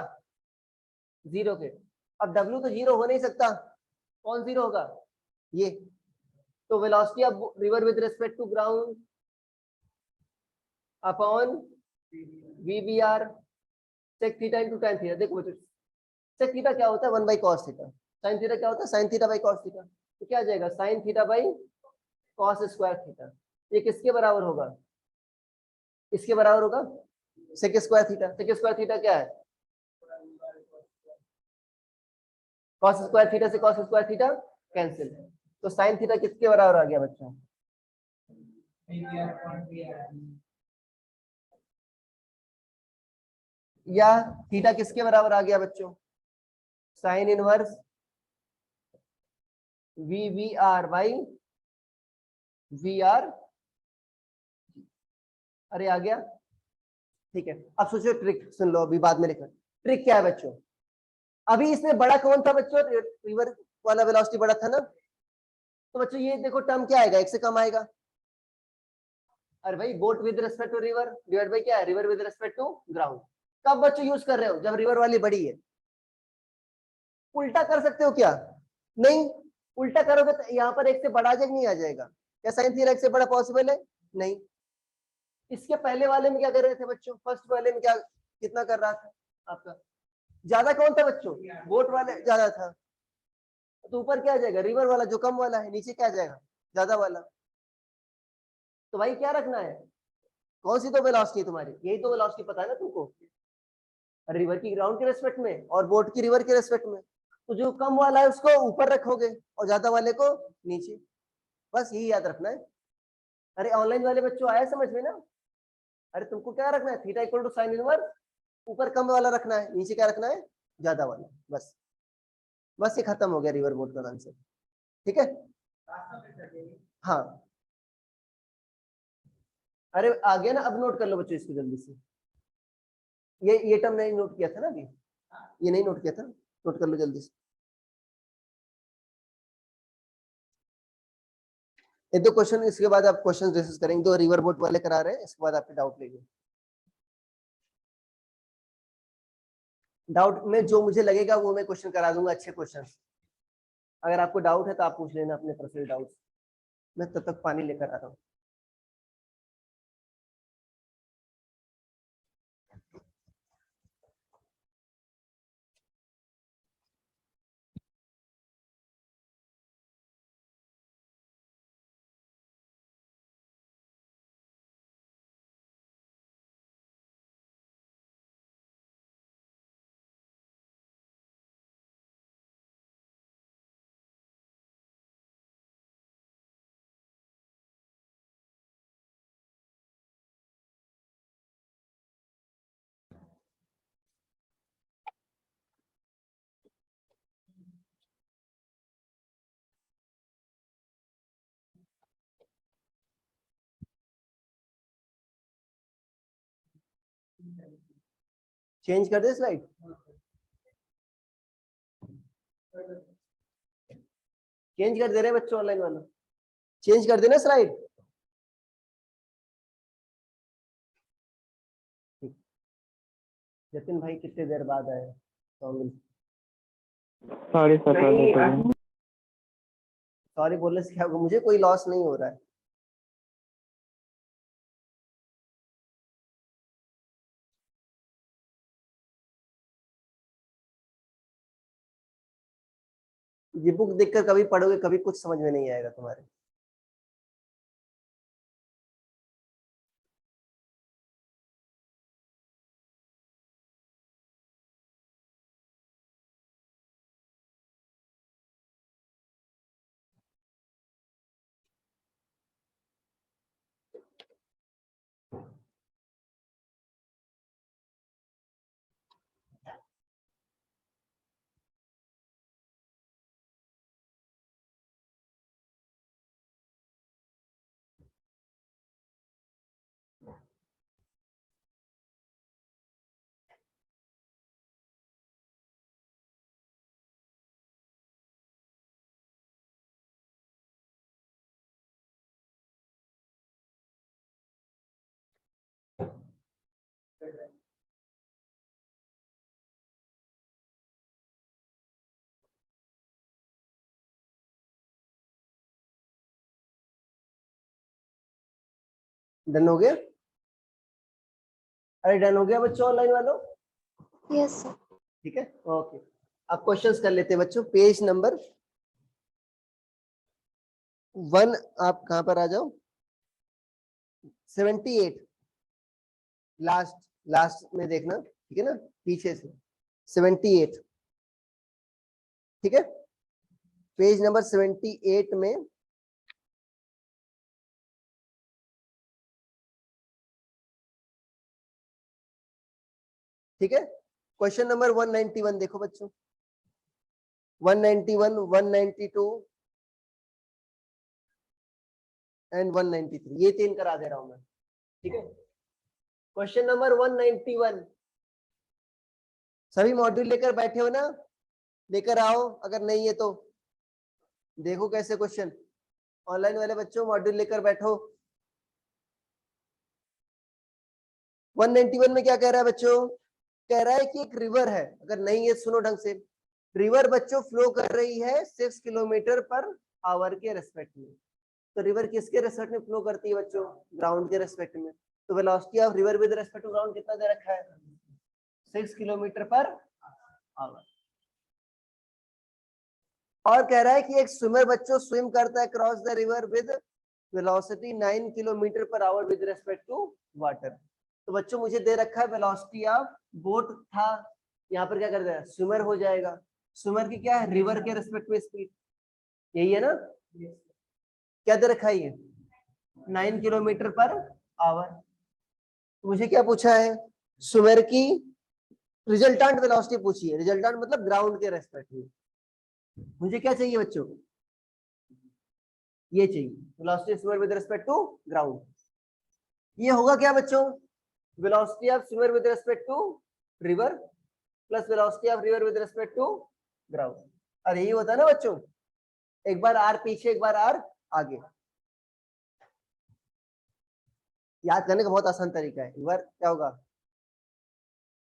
0 के। अब W तो 0 हो नहीं सकता, कौन 0 होगा, ये। तो velocity of river with respect to ground upon V B R sec theta into tan theta. देखो बच्चों, सेक थीटा क्या होता है, 1 by cos theta. Sine theta क्या होता है, sine theta by cos theta. तो क्या आ जाएगा, sine theta by cos square theta. ये किसके बराबर होगा, इसके बराबर होगा sec square theta. Sec square theta क्या है, कॉस स्क्वायर थीटा से कॉस स्क्वायर थीटा कैंसिल। तो साइन थीटा किसके बराबर आ गया बच्चों, या थीटा किसके बराबर आ गया बच्चों, sine inverse V V R by V R. अरे आ गया, ठीक है। अब सोचो ट्रिक सुन लो, अभी बाद में लिखो ट्रिक क्या है बच्चों। अभी इसमें बड़ा कौन था बच्चों, रिवर वाला वेलोसिटी बड़ा था ना, तो बच्चों ये देखो टर्म क्या आएगा, एक से कम आएगा। अरे भाई boat with respect to river divide by क्या है, river with respect to ground. कब बच्चों यूज कर रहे हो, जब रिवर वाली बड़ी है। उल्टा कर सकते हो क्या, नहीं। उल्टा करोगे तो यहाँ पर एक से बड़ा आ जाएगा, नहीं आ जाएगा। क्या साइन थीटा एक से बड़ा पॉसिबल है, नहीं। इसके पहले वाले में क्या कर रहे थे बच्चों, फर्स्ट वाले में क्या कितना कर रहा था आपका, ज्यादा कौन था बच्चों, बोट वाले ज्यादा था। तो ऊपर क्या आ जाएगा, रिवर वाला जो कम वाला है, नीचे क्या आ जाएगा, ज्यादा वाला। तो भाई क्या रखना है, कौन सी तो वेलोसिटी है तुम्हारी, यही तो वेलोसिटी पता है ना तुमको, रिवर की ग्राउंड के रेस्पेक्ट में और बोट की रिवर के रेस्पेक्ट में। तो जो कम वाला है उसको ऊपर रखोगे और ज्यादा वाले को नीचे, बस यही याद रखना है। अरे ऑनलाइन वाले बच्चों आया समझ में ना। अरे तुमको क्या रखना है, theta equal to sine inverse, ऊपर कम वाला रखना है, नीचे क्या रखना है, ज्यादा वाला। बस बस ये खत्म हो गया रिवर बोट का आंसर, ठीक है। हाँ अरे आ गया ना, अब नोट कर लो बच्चों इसको जल्दी से। ये टर्म नहीं नोट किया था ना अभी, ये नहीं नोट किया था, नोट कर लो जल्दी से। ये दो क्वेश्चन, इसके बाद आप क्वेश्चन डिस्कस करेंगे, दो रिवर बोट वाले करा रहे हैं, इसके बाद आपके डाउट लेंगे। डाउट में जो मुझे लगेगा वो मैं क्वेश्चन करा दूंगा, अच्छे क्वेश्चन। अगर आपको डाउट है तो आप पूछ लेना अपने पर्सनल डाउट, मैं तब तक पानी लेकर आ रहा हूँ। चेंज कर दे स्लाइड, चेंज कर दे रहे हैं बच्चों ऑनलाइन वाला, चेंज कर देना स्लाइड। जतिन भाई कितने देर बाद आए, सॉरी सर, सॉरी बोलने से क्या होगा, मुझे कोई लॉस नहीं हो रहा है। ये बुक देखकर कभी पढ़ोगे कभी कुछ समझ में नहीं आएगा तुम्हारे। डन हो गया? अरे डन हो गया बच्चों ऑनलाइन वालों? Yes sir. ठीक है, ओके। अब क्वेश्चंस कर लेते हैं बच्चों। पेज नंबर 1, आप कहां पर आ जाओ, 78, लास्ट लास्ट में देखना, ठीक है ना, पीछे से 78, ठीक है। पेज नंबर 78 में ठीक है, क्वेश्चन नंबर 191 देखो बच्चों, 191, 192 एंड 193, ये 3 करा दे रहा हूं मैं, ठीक है। क्वेश्चन नंबर 191, सभी मॉड्यूल लेकर बैठे हो ना? लेकर आओ, अगर नहीं है तो देखो कैसे क्वेश्चन। ऑनलाइन वाले बच्चों मॉड्यूल लेकर बैठो। 191 में क्या कह रहा है बच्चों? कह रहा है कि एक रिवर है, अगर नहीं है सुनो ढंग से। रिवर बच्चों फ्लो कर रही है 6 किलोमीटर पर आवर के रेस्पेक्ट में। तो रिवर किसके रेस्पेक्ट में फ्लो करती है बच्चों? ग्राउंड के रेस्पेक्ट में। तो velocity of river with respect to ground कितना दे रखा है? 6 किलोमीटर पर आवर। और कह रहा है कि एक स्विमर बच्चों स्विम करता है cross the river with velocity 9 kilometre per hour with respect to water. तो बच्चों मुझे दे रखा है वेलोसिटी ऑफ बोट था, यहाँ पर क्या कर दिया? स्विमर हो जाएगा। स्विमर की क्या है? रिवर के रेस्पेक्ट में स्पीड, यही है ना? क्या दे रखा है ये? 9 किलोमीटर पर आवर। मुझे क्या पूछा है? स्विमर की रिजल्टेंट वेलोसिटी पूछी है। रिजल्टेंट मतलब ग्राउंड के रेस्पेक्ट में। मुझे क्या चाहिए बच्चों? ये चाहिए, velocity swimmer with respect to ground. ये होगा क्या बच्चों? Velocity of swimmer with respect to river plus velocity of river with respect to ground. और यही होता है ना बच्चों, एक बार आर पीछे एक बार आर आगे। याद करने का बहुत आसान तरीका है। एक बार क्या होगा?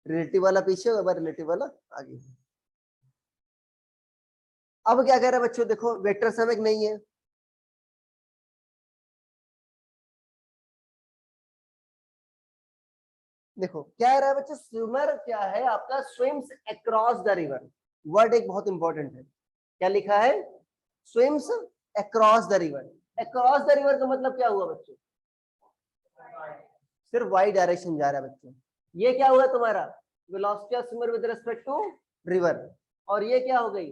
रिलेटिव वाला पीछे, एक बार रिलेटिव वाला आगे। अब क्या कह रहा है बच्चों? देखो वेक्टर समेक नहीं है, देखो क्या रहा है बच्चों? स्विमर क्या है आपका? Swims across the river. Word एक बहुत इंपॉर्टेंट है, क्या लिखा है? Swims across the river. Across the river का मतलब क्या हुआ बच्चों? सिर्फ वाई डायरेक्शन जा रहा है बच्चों। ये क्या हुआ तुम्हारा? Velocity of swimmer with respect to river. और ये क्या हो गई?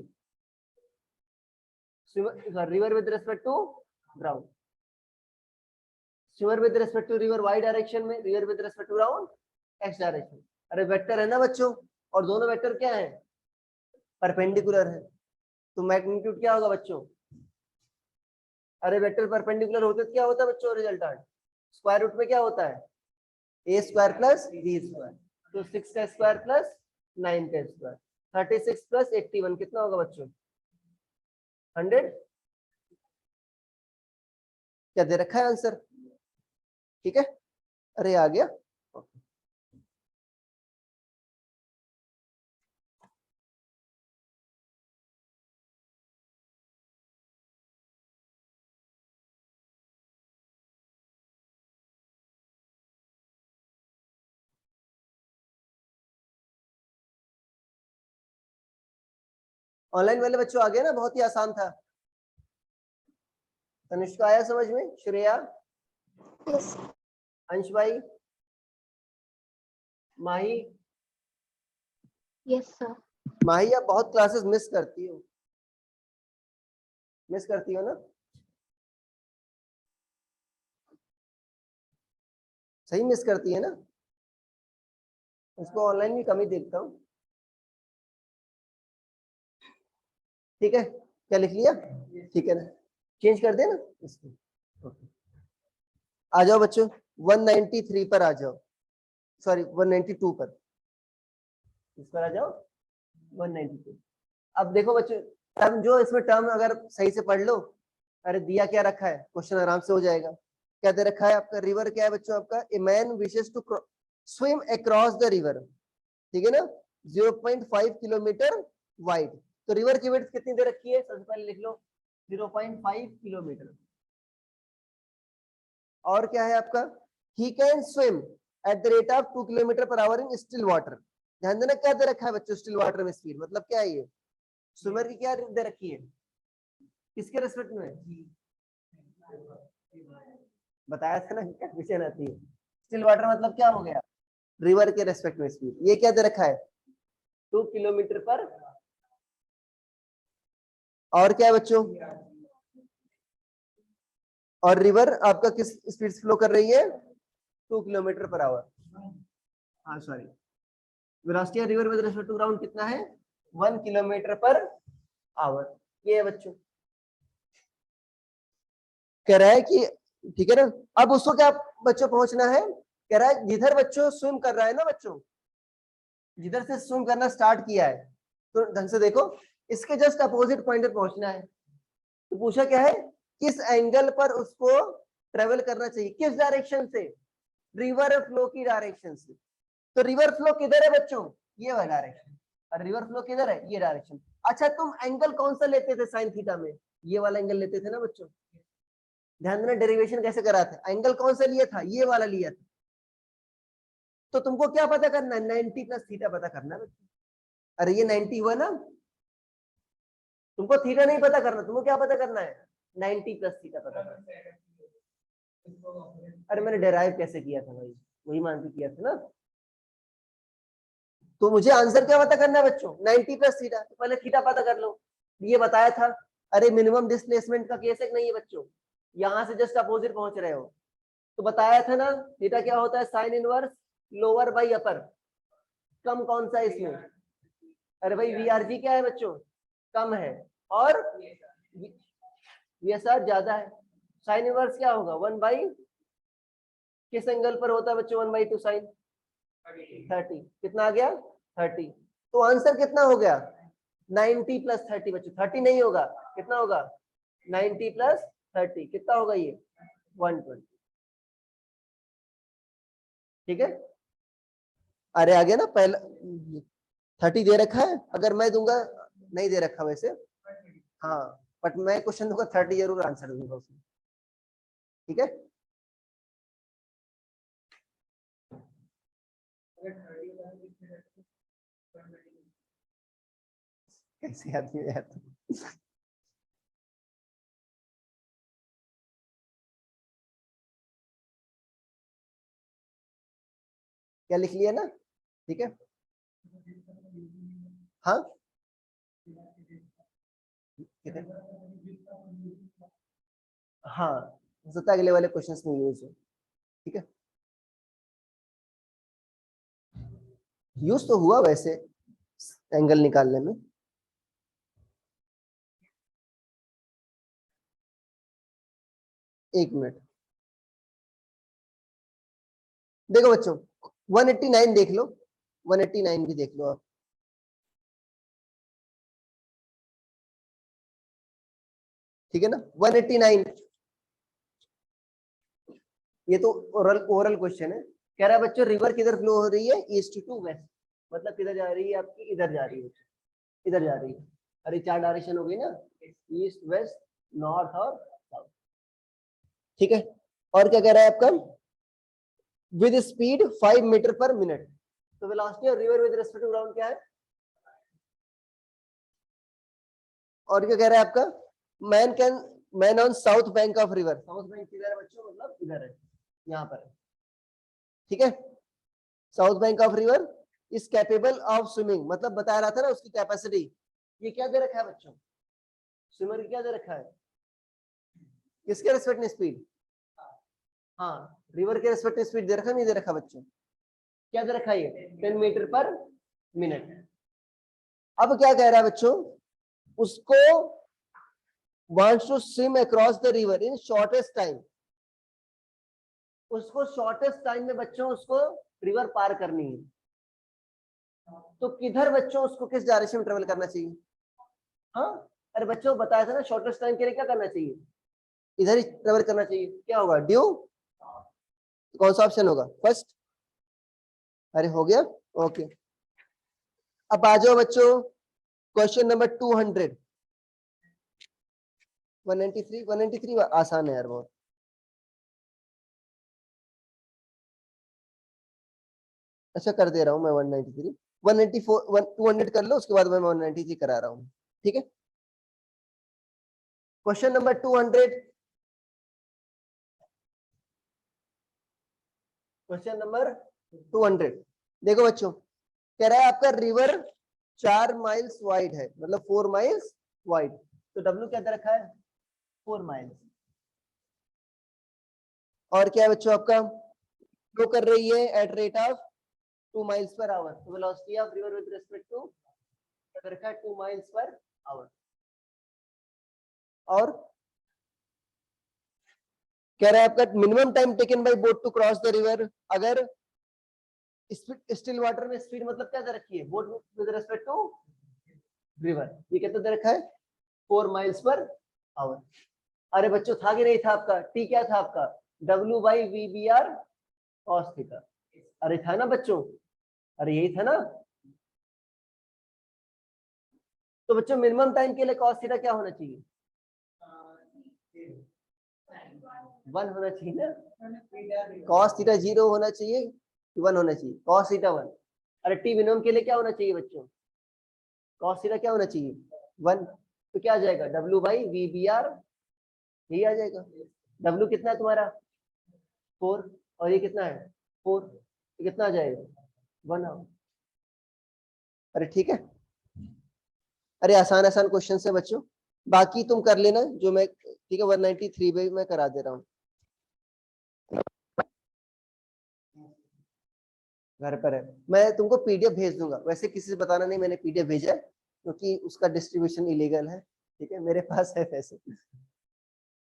River with respect to ground. Swimmer with respect to river Y direction में, river with respect to ground x direction. अरे वेक्टर है ना बच्चों, और दोनों वेक्टर क्या है? परपेंडिकुलर है। तो मैग्नीट्यूड क्या होगा बच्चों? अरे वेक्टर परपेंडिकुलर होते तो क्या होता है बच्चों? रिजल्टेंट स्क्वायर रूट में क्या होता है? ए स्क्वायर प्लस बी स्क्वायर। तो 6 का स्क्वायर प्लस 9 का स्क्वायर, 36 प्लस 81 कितना होगा बच्चों? 100। क्या दे रखा है आंसर? ठीक है, अरे आ गया। ऑनलाइन वाले बच्चों आ गए ना, बहुत ही आसान था। तनिष्का आया समझ में? श्रेया, अंश भाई, माही, यस सर। माही आप बहुत क्लासेस मिस करती हो ना? सही मिस करती है ना? उसको ऑनलाइन भी कम ही देखता हूँ। ठीक है, क्या लिख लिया? ठीक है ना, चेंज कर दे ना इसको। ओके, आ जाओ बच्चों 193 पर आ जाओ, सॉरी 192 पर, इस पर आ जाओ 192। अब देखो बच्चों, टर्म जो इसमें टर्म अगर सही से पढ़ लो, अरे दिया क्या रखा है, क्वेश्चन आराम से हो जाएगा। क्या दे रखा है आपका? रिवर क्या है बच्चों आपका? A man wishes to swim across the river, ठीक है ना, 0.5 किलोमीटर वाइड। तो रिवर की विड्थ कितनी दे रखी है? सबसे पहले लिख लो 0.5 किलोमीटर। और क्या है आपका? He can swim at the rate of 2 kilometre per hour in still water. ध्यान देना क्या दे रखा है बच्चों, स्टिल वाटर में स्पीड मतलब क्या है? ये स्विमर की क्या दे रखी है, किसके रेस्पेक्ट में? बताया था ना, कंफ्यूजन आती है। स्टिल वाटर मतलब क्या हो गया? रिवर के रेस्पेक्ट में स्पीड। ये क्या दे रखा है? 2 किलोमीटर पर। और क्या है बच्चों? और रिवर आपका किस स्पीड से फ्लो कर रही है? 2 किलोमीटर पर आवर। हाँ sorry, velocity river with respect to ground कितना है? 1 किलोमीटर पर आवर। ये है बच्चों, कह रहा है कि ठीक है ना। अब उसको क्या बच्चों पहुंचना है? कह रहा है जिधर बच्चों स्विम कर रहा है ना, बच्चों जिधर से स्विम करना स्टार्ट किया है, तो ढंग से देखो, इसके जस्ट अपोजिट पॉइंट पर पहुंचना है। तो पूछा क्या है, किस एंगल पर उसको ट्रेवल करना चाहिए, किस डायरेक्शन से? रिवर फ्लो की डायरेक्शन से। तो रिवर फ्लो किधर है बच्चों? ये वाला डायरेक्शन। और रिवर फ्लो किधर है? ये डायरेक्शन। अच्छा तुम एंगल कौन सा लेते थे साइन थीटा में? ये वाला एंगल लेते थे ना बच्चों। ध्यान देना डेरिवेशन कैसे करा था, एंगल कौन सा लिया था? ये वाला लिया था। तो तुमको क्या पता करना है? 90 प्लस थीटा पता करना है बच्चों। अरे ये 90 हुआ ना, तुमको थीटा नहीं पता करना, तुमको क्या पता करना है? 90 प्लस थीटा पता करना। अरे मैंने डेराइव कैसे किया था भाई, वही मान के किया था ना। तो मुझे आंसर क्या पता करना है बच्चों? 90 प्लस थीटा। तो पहले थीटा पता कर लो, ये बताया था। अरे मिनिमम डिस्प्लेसमेंट का केस है नहीं है बच्चों, यहां से जस्ट अपोजिट पहुंच रहे हो, तो बताया था ना थीटा क्या होता है? साइन इनवर्स लोअर बाई अपर। कम कौन सा इसमें? अरे भाई वीआरजी क्या है बच्चों? कम है, और वीएसआर ज्यादा है। साइन इनवर्स क्या होगा? 1 बाई, किस एंगल पर होता है बच्चों 1/2 साइन? 30। कितना आ गया? 30। तो आंसर कितना हो गया? 90 प्लस 30 बच्चों। 30 नहीं होगा, कितना होगा? 90 प्लस 30 कितना होगा? ये 120। ठीक है, अरे आ गया ना पहला। 30 दे रखा है, अगर मैं दूंगा, नहीं दे रखा वैसे, हाँ, बट मैं क्वेश्चन दूंगा 30 जरूर आंसर दूंगा उसमें। ठीक है, कैसे आदमी है यार तुम? क्या लिख लिया ना? ठीक है, हाँ हाँ, हो सकता है अगले वाले क्वेश्चंस में यूज हो। ठीक है, यूज तो हुआ वैसे एंगल निकालने में। एक मिनट, देखो बच्चों 189 देख लो, 189 भी देख लो आप। ठीक है ना, 189, ये तो ओरल ओरल क्वेश्चन है। कह रहा है बच्चों रिवर किधर फ्लो हो रही है? ईस्ट टू वेस्ट, मतलब किधर जा रही है आपकी? इधर जा रही है, इधर जा रही है। अरे 4 डायरेक्शन हो गई ना, ईस्ट वेस्ट नॉर्थ और साउथ। ठीक है, और क्या कह रहा है आपका? With speed 5 metre per minute. तो velocity of river with respect to ground क्या है? और क्या कह रहा है आपका, man on south bank of river, south bank किधर है बच्चों, मतलब इधर है, यहाँ पर है, ठीक है। South bank of river is capable of swimming, मतलब बता रहा था ना उसकी कैपेसिटी। ये क्या दे रखा है बच्चों, स्विमर क्या दे रखा है, किसके रेस्पेक्ट में स्पीड, हाँ रिवर के रेस्पेक्ट में स्पीड दे रखा नहीं दे रखा बच्चों, क्या दे रखा है ये 10 मीटर पर मिनट। अब क्या कह रहा है बच्चों, उसको wants to swim across the river in shortest time, उसको शॉर्टेस्ट टाइम में बच्चों उसको रिवर पार करनी है, तो किधर बच्चों उसको किस डायरेक्शन में ट्रेवल करना चाहिए, हाँ अरे बच्चों बताया था ना शॉर्टेस्ट टाइम के लिए क्या करना चाहिए, इधर ही ट्रेवल करना चाहिए, क्या होगा ड्यू, कौन सा ऑप्शन होगा फर्स्ट, अरे हो गया ओके। अब आ जाओ बच्चों क्वेश्चन नंबर 200, 193 आसान है यार बहुत, अच्छा कर दे रहा हूं मैं 193, 194 200 कर लो, उसके बाद मैं 193 करा रहा हूं, ठीक है। क्वेश्चन नंबर 200, क्वेश्चन नंबर 200 देखो बच्चों, कह रहा है आपका रिवर 4 माइल्स वाइड है, मतलब 4 माइल्स वाइड, तो डब्ल्यू क्या दे रखा है 4 माइल्स, और क्या है बच्चों आपका फ्लो कर रही है at rate of 2 miles per hour, तो velocity of river with respect to क्या रखा है 2 miles per hour, और कह रहा है आपका minimum time taken by boat to cross the river, अगर स्पीड स्टिल वाटर में स्पीड मतलब क्या दे रखी है boat with respect to river, ये कितना दे रखा है 4 miles per hour। अरे बच्चों था कि नहीं था आपका, टी क्या था आपका W/VBR cos थीटा, अरे था ना बच्चों, अरे यही था ना, तो बच्चों मिनिमम टाइम के लिए cos थीटा क्या होना चाहिए 1 होना चाहिए ना, cos थीटा 0 होना चाहिए 1 होना चाहिए, cos थीटा 1, अरे टी मिनिमम के लिए क्या होना चाहिए बच्चों, cos थीटा क्या होना चाहिए 1, तो क्या आ जाएगा W/VBR, यही आ जाएगा, W कितना है तुम्हारा 4 और ये कितना है 4, तो कितना आ जाएगा 1 आवर, अरे ठीक है, अरे आसान आसान क्वेश्चन है बच्चों, बाकी तुम कर लेना जो मैं, ठीक है 193 पे मैं करा दे रहा हूँ, घर पर है, मैं तुमको पीडीएफ भेज दूंगा, वैसे किसी से बताना नहीं मैंने पीडीएफ भेजा है, क्योंकि उसका डिस्ट्रीब्यूशन इलीगल है, ठीक है मेरे पास है वैसे,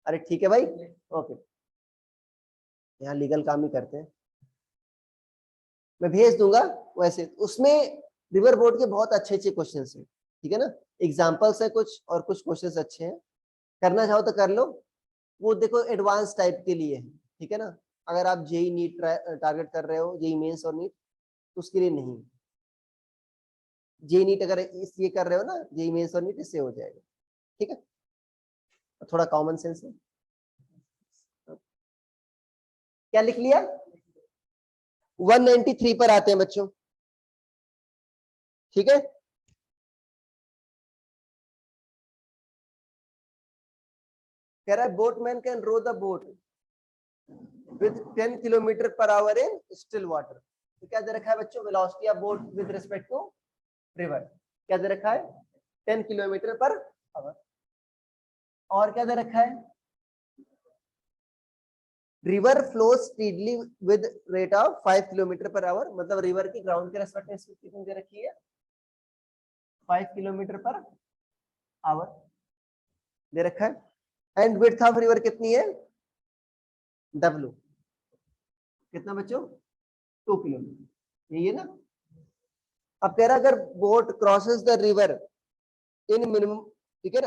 अरे ठीक है भाई ओके, यहाँ लीगल काम ही करते हैं, मैं भेज दूंगा, वैसे उसमें रिवर बोर्ड के बहुत अच्छे अच्छे क्वेश्चन हैं, ठीक है ना, एग्जाम्पल्स है कुछ और कुछ क्वेश्चन अच्छे हैं, करना चाहो तो कर लो, वो देखो एडवांस टाइप के लिए है, ठीक है ना, अगर आप जेई नीट टारगेट कर रहे हो, जेई मेंस और नीट, तो उसके लिए नहीं, जेई नीट अगर ये कर रहे हो ना, जेई मेंस और नीट इससे हो जाएगा, ठीक है, थोड़ा कॉमन सेंस है, क्या लिख लिया 193 पर आते हैं बच्चों, ठीक है, कह रहा है boatman can row the boat with 10 kilometre per hour in still water, तो क्या दे रखा है बच्चों velocity of boat with respect to river, क्या दे रखा है 10 किलोमीटर पर आवर, और क्या दे रखा है river flow speedly with rate of 5 kilometre per hour, मतलब रिवर की ग्राउंड के रेस्पेक्ट में स्पीड कितनी दे रखी है 5 किलोमीटर पर आवर दे रखा है, एंड विड्थ ऑफ रिवर कितनी है W, कितना बच्चों 2 किलोमीटर, यही है ना। अब कह रहा अगर boat crosses the river in minimum, ठीक है,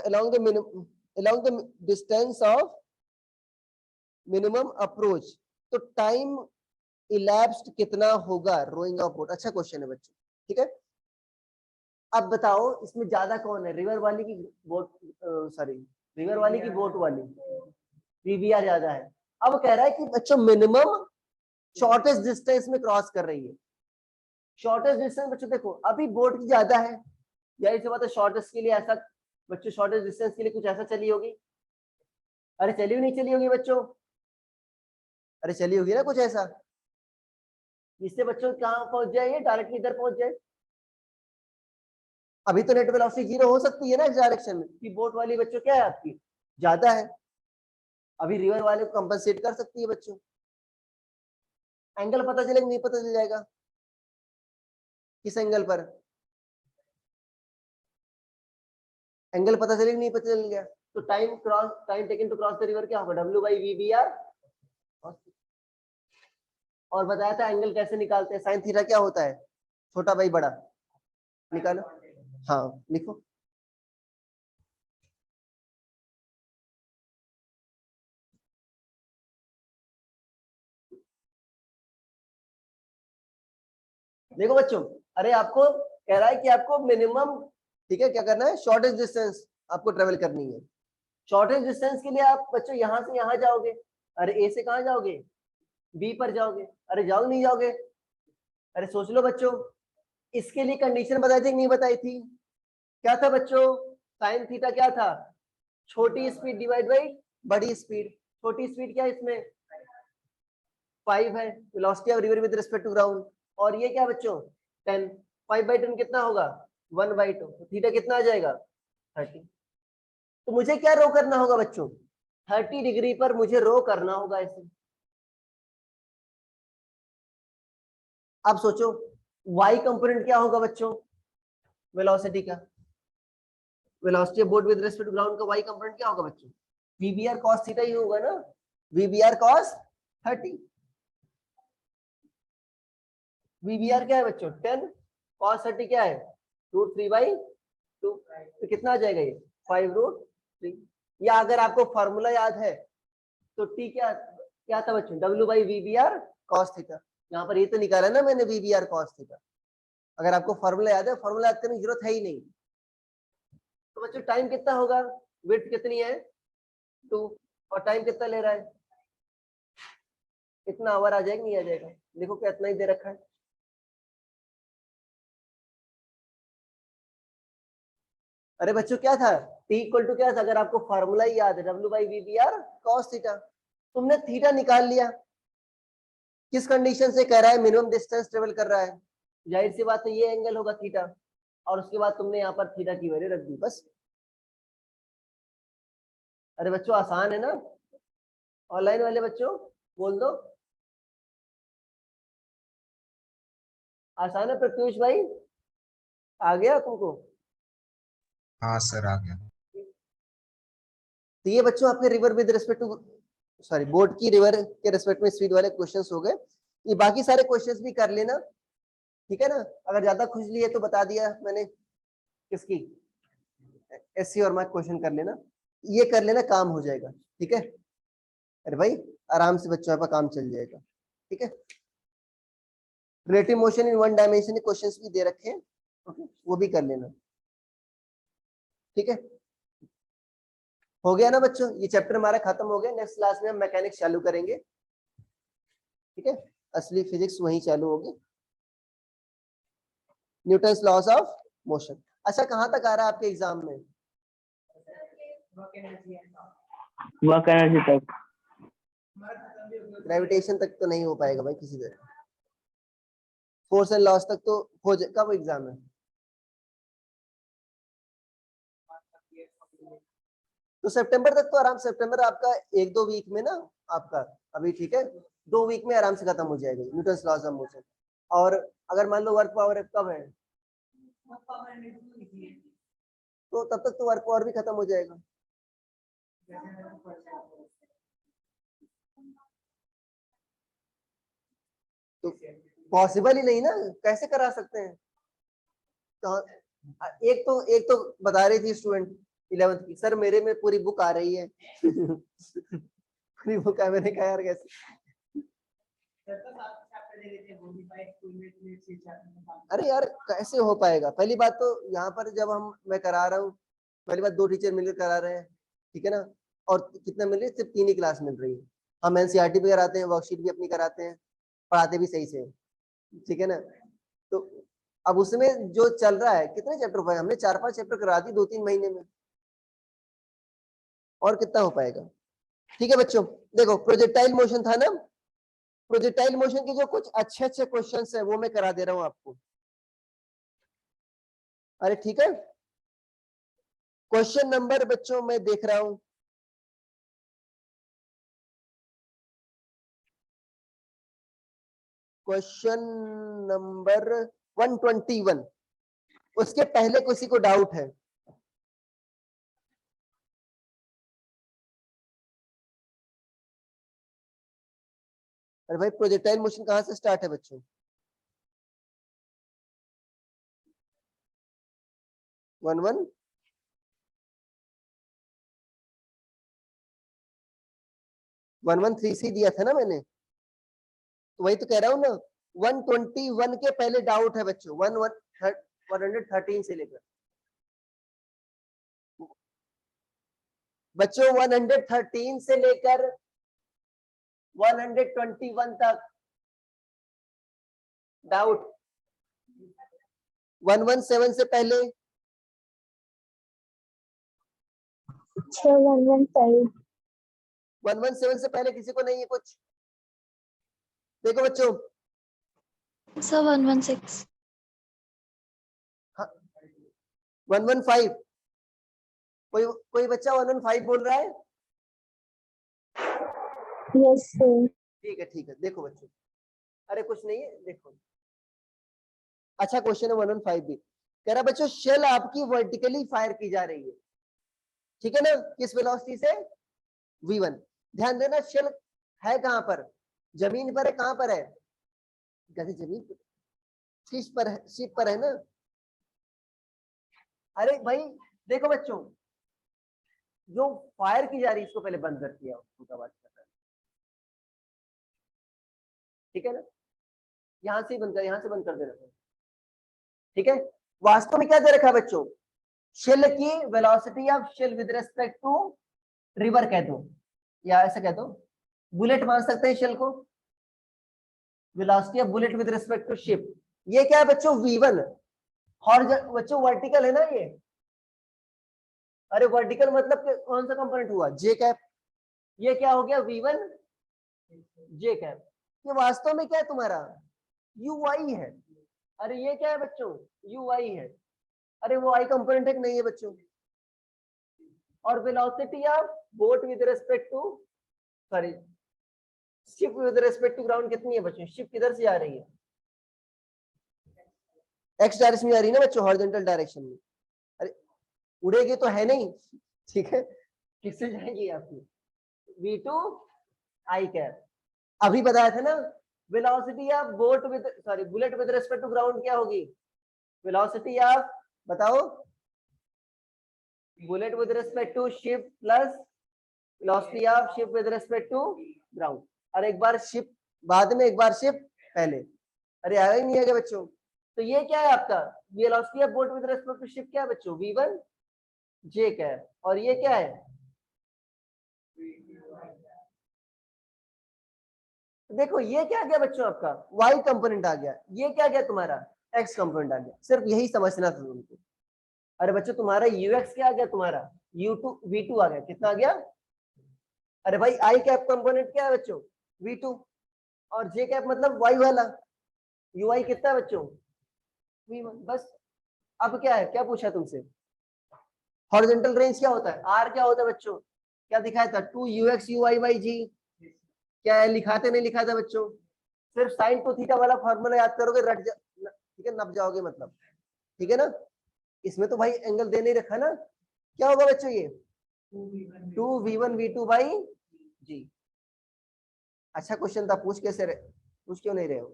along the distance of minimum approach, तो टाइम इलैप्स्ड कितना होगा रोइंग ऑफ बोट, अच्छा क्वेश्चन है बच्चों, ठीक है। अब बताओ इसमें ज्यादा कौन है, रिवर वाली की बोट, सॉरी रिवर वाली की बोट वाली, वीबीआर ज्यादा है। अब कह रहा है कि बच्चों मिनिमम शॉर्टेस्ट डिस्टेंस में क्रॉस कर रही है, शॉर्टेस्ट डिस्टेंस बच्चों देखो अभी बोट की ज्यादा है, यही से बात है, शॉर्टेस्ट के लिए ऐसा बच्चों शॉर्टेज डिस्टेंस के लिए कुछ ऐसा चली होगी, अरे चली हुई नहीं चली होगी बच्चों, अरे चली होगी ना कुछ ऐसा, जिससे बच्चों कहाँ पहुंच जाए, ये डायरेक्टली इधर पहुंच जाए। अभी तो नेट वेलोसिटी 0 हो सकती है ना इस डायरेक्शन में, कि बोट वाली बच्चों क्या है आपकी ज्यादा है, अभी रिवर वाले को कंपनसेट कर सकती है बच्चों। एंगल पता चलेगा नहीं पता चल जाएगा, किस एंगल पर, एंगल पता चलेगा नहीं पता चल गया, तो time taken to cross the river क्या होगा, W/V/BR। और बताया था एंगल कैसे निकालते हैं, साइन थीटा क्या होता है, छोटा बाई बड़ा, निकालो, हाँ लिखो। देखो बच्चों, अरे आपको कह रहा है कि आपको मिनिमम, ठीक है, क्या करना है, शॉर्टेज डिस्टेंस आपको ट्रेवल करनी है। शॉर्टेज डिस्टेंस के लिए आप बच्चों यहाँ से यहाँ जाओगे, अरे ए से कहाँ जाओगे, बी पर जाओगे, अरे जाओगे नहीं जाओगे, अरे सोच लो बच्चों। इसके लिए कंडीशन बताई थी नहीं बताई थी, क्या था बच्चों, साइन थीटा क्या था, छोटी स्पीड डिवाइड बाई बड़ी स्पीड, छोटी स्पीड क्या है इसमें 5 है, velocity of river with respect to ground, और ये क्या बच्चों 10, 5/10 कितना होगा 1/2, थीटा कितना आ जाएगा 30। तो मुझे क्या रो करना होगा बच्चों, 30 डिग्री पर मुझे रो करना होगा ऐसे। अब सोचो y कंपोनेंट क्या होगा बच्चों, वेलोसिटी का, velocity of boat with respect to ground का y कंपोनेंट क्या होगा बच्चों, VBR cos थीटा ही होगा ना, VBR cos 30। VBR क्या है बच्चों 10, cos 30 क्या है √3/2, तो कितना आ जाएगा ये 5√3। या अगर आपको फॉर्मूला याद है तो T क्या क्या था बच्चों, W/VBR cos थीटा, यहाँ पर ये तो निकाला ना मैंने VBR cos थीटा। अगर आपको फॉर्मूला याद है, फॉर्मूला याद करने की जरूरत है ही नहीं। तो बच्चों टाइम कितना होगा, विड्थ कितनी है 2, और टाइम कितना ले रहा है, कितना आवर आ जाएगा नहीं आ जाएगा, देखो क्या इतना ही दे रखा है। अरे बच्चों क्या था, T इक्वल टू क्या था, अगर आपको फॉर्मूला ही याद है W/VBR cos थीटा, तुमने थीटा निकाल लिया, किस कंडीशन से कह रहा है, मिनिमम डिस्टेंस ट्रेवल कर रहा है, जाहिर सी बात है ये एंगल होगा थीटा, और उसके बाद तुमने यहाँ पर थीटा की वैल्यू रख दी बस। अरे बच्चों आसान है ना, ऑनलाइन वाले बच्चों बोल दो, आसान है प्रत्युष भाई, आ गया तुमको। हाँ सर आ गया। तो ये बच्चों आपके river with respect to, sorry boat की रिवर के रिस्पेक्ट में स्पीड वाले क्वेश्चंस हो गए। ये बाकी सारे क्वेश्चंस भी कर लेना, ठीक है ना, अगर ज्यादा खुजली है तो बता दिया मैंने, किसकी SC और मार्क क्वेश्चन कर लेना, ये कर लेना काम हो जाएगा, ठीक है। अरे भाई आराम से बच्चों आपका काम चल जाएगा, ठीक है। Relative motion in one dimension questions भी दे रखे हैं, ओके, वो भी कर लेना, ठीक है। हो गया ना बच्चों, ये चैप्टर हमारा खत्म हो गया, नेक्स्ट क्लास में हम मैकेनिक्स चालू करेंगे, ठीक है, असली फिजिक्स वहीं चालू होगी, न्यूटन्स लॉज ऑफ मोशन। अच्छा कहाँ तक आ रहा है आपके एग्जाम में, वर्क एनर्जी तक। ग्रेविटेशन तक तो नहीं हो पाएगा भाई किसी तरह, फोर्स एंड लॉस तक तो हो जाए, कब एग्जाम है, तो सितंबर तक तो आराम, सितंबर आपका 1-2 वीक में ना आपका, अभी ठीक है 2 वीक में आराम से खत्म हो जाएगा न्यूटन्स लॉज ऑफ मोशन। और अगर मान लो वर्क पावर कब है, तो तब तक तो वर्क पावर भी खत्म हो जाएगा। तो पॉसिबल ही नहीं ना, कैसे करा सकते हैं, तो एक तो बता रही थी स्टूडेंट 11th की, सर मेरे में पूरी बुक आ रही है पूरी बुक है, मैंने कहा यार कैसे, अरे यार कैसे हो पाएगा, पहली बात तो यहाँ पर जब मैं करा रहा हूँ, पहली बात 2 टीचर मिलकर करा रहे हैं, ठीक है ना, और कितना मिल रही है, सिर्फ 3 ही क्लास मिल रही है, हम NCERT भी कराते हैं, वर्कशीट भी अपनी कराते हैं, पढ़ाते भी सही से, ठीक है ना। तो अब उसमें जो चल रहा है, कितने चैप्टर हुए, हमने 4-5 चैप्टर करा दी 2-3 महीने में, और कितना हो पाएगा? ठीक है बच्चों, देखो प्रोजेक्टाइल मोशन था ना, प्रोजेक्टाइल मोशन के जो कुछ अच्छे अच्छे क्वेश्चंस है वो मैं करा दे रहा हूं आपको। अरे ठीक है, क्वेश्चन नंबर बच्चों मैं देख रहा हूं, क्वेश्चन नंबर 121, उसके पहले किसी को डाउट है? अरे भाई प्रोजेक्टाइल मोशन कहां से स्टार्ट है बच्चों? 113 से दिया था ना मैंने, तो वही तो कह रहा हूं ना, 121 के पहले डाउट है बच्चों, 113 से लेकर बच्चों 113 से लेकर 121 तक डाउट। 117 से पहले 117 से पहले किसी को नहीं है कुछ? देखो बच्चों, सर 116 115, कोई बच्चा 115 बोल रहा है? यस सर ठीक है, देखो बच्चों, अरे कुछ नहीं है, देखो अच्छा क्वेश्चन है 115 भी। कह रहा बच्चों शेल आपकी वर्टिकली फायर की जा रही है, ठीक है ना, किस वेलोसिटी से? v1। ध्यान देना शेल है कहां पर? जमीन पर है, कहां पर है? कैसे जमीन पर? शिप पर है ना। अरे भाई देखो बच्चों, जो फायर की जा रही है इसको पहले बंद कर दिया, उसका बात कर रहा है, ठीक है ना, यहां से बंद कर, यहां से बंद कर देना, ठीक है। वास्तव में क्या दे रखा है बच्चों? शेल की velocity of shell with respect to river कह दो, या ऐसा कह दो, बुलेट मान सकते हैं शेल को, velocity of bullet with respect to ship. ये क्या है बच्चों? v1। बच्चों वर्टिकल है ना ये, अरे वर्टिकल मतलब कौन सा कंपोनेंट हुआ? जे कैप। ये क्या हो गया? v1 जे कैप। ये वास्तव में क्या है तुम्हारा? ui है। अरे ये क्या है बच्चों? ui है। अरे वो आई कंपोनेंट है कि नहीं है बच्चों? और velocity of boat with respect to, sorry ship with respect to ground कितनी है बच्चों? शिप किधर से जा रही है? एक्स डायरेक्शन में जा रही है ना बच्चों, हॉरिजॉन्टल डायरेक्शन में। अरे उड़ेगी तो है नहीं, ठीक है, किससे जाएगी आपकी? v2 आई कैप। अभी बताया था ना, velocity of boat with, sorry bullet with respect to ground क्या होगी? वेलोसिटी ऑफ, बताओ, bullet with respect to ship plus velocity of ship with respect to ground. और एक बार शिप बाद में, एक बार शिप पहले। अरे आया ही नहीं है बच्चों। तो ये क्या है आपका? Velocity of boat with respect to ship क्या है बच्चों? v1 जे कैप। और ये क्या है? देखो ये क्या आ गया बच्चों आपका? y कंपोनेंट आ गया। ये क्या गया तुम्हारा? x कंपोनेंट आ गया। सिर्फ यही समझना था तुमको। अरे बच्चों तुम्हारा ux क्या आ गया? तुम्हारा u2 v2 आ गया। कितना आ गया? अरे भाई i कैप कंपोनेंट क्या है बच्चों? v2। और j कैप मतलब y वाला, ui कितना है बच्चों? v1। बस। अब क्या है, क्या पूछा तुमसे? हॉरिजॉन्टल रेंज क्या होता है? r क्या होता है बच्चों? क्या दिखाया था? 2ux uy by g। क्या है लिखाते नहीं लिखा था बच्चों? सिर्फ साइन टू थीटा वाला फॉर्मूला याद करोगे, रट जा, ठीक है, नप जाओगे मतलब, ठीक है ना। इसमें तो भाई एंगल दे नहीं रखा ना। क्या होगा बच्चों ये? 2v1 v2 बाई जी। अच्छा क्वेश्चन था, पूछ क्यों नहीं रहे हो?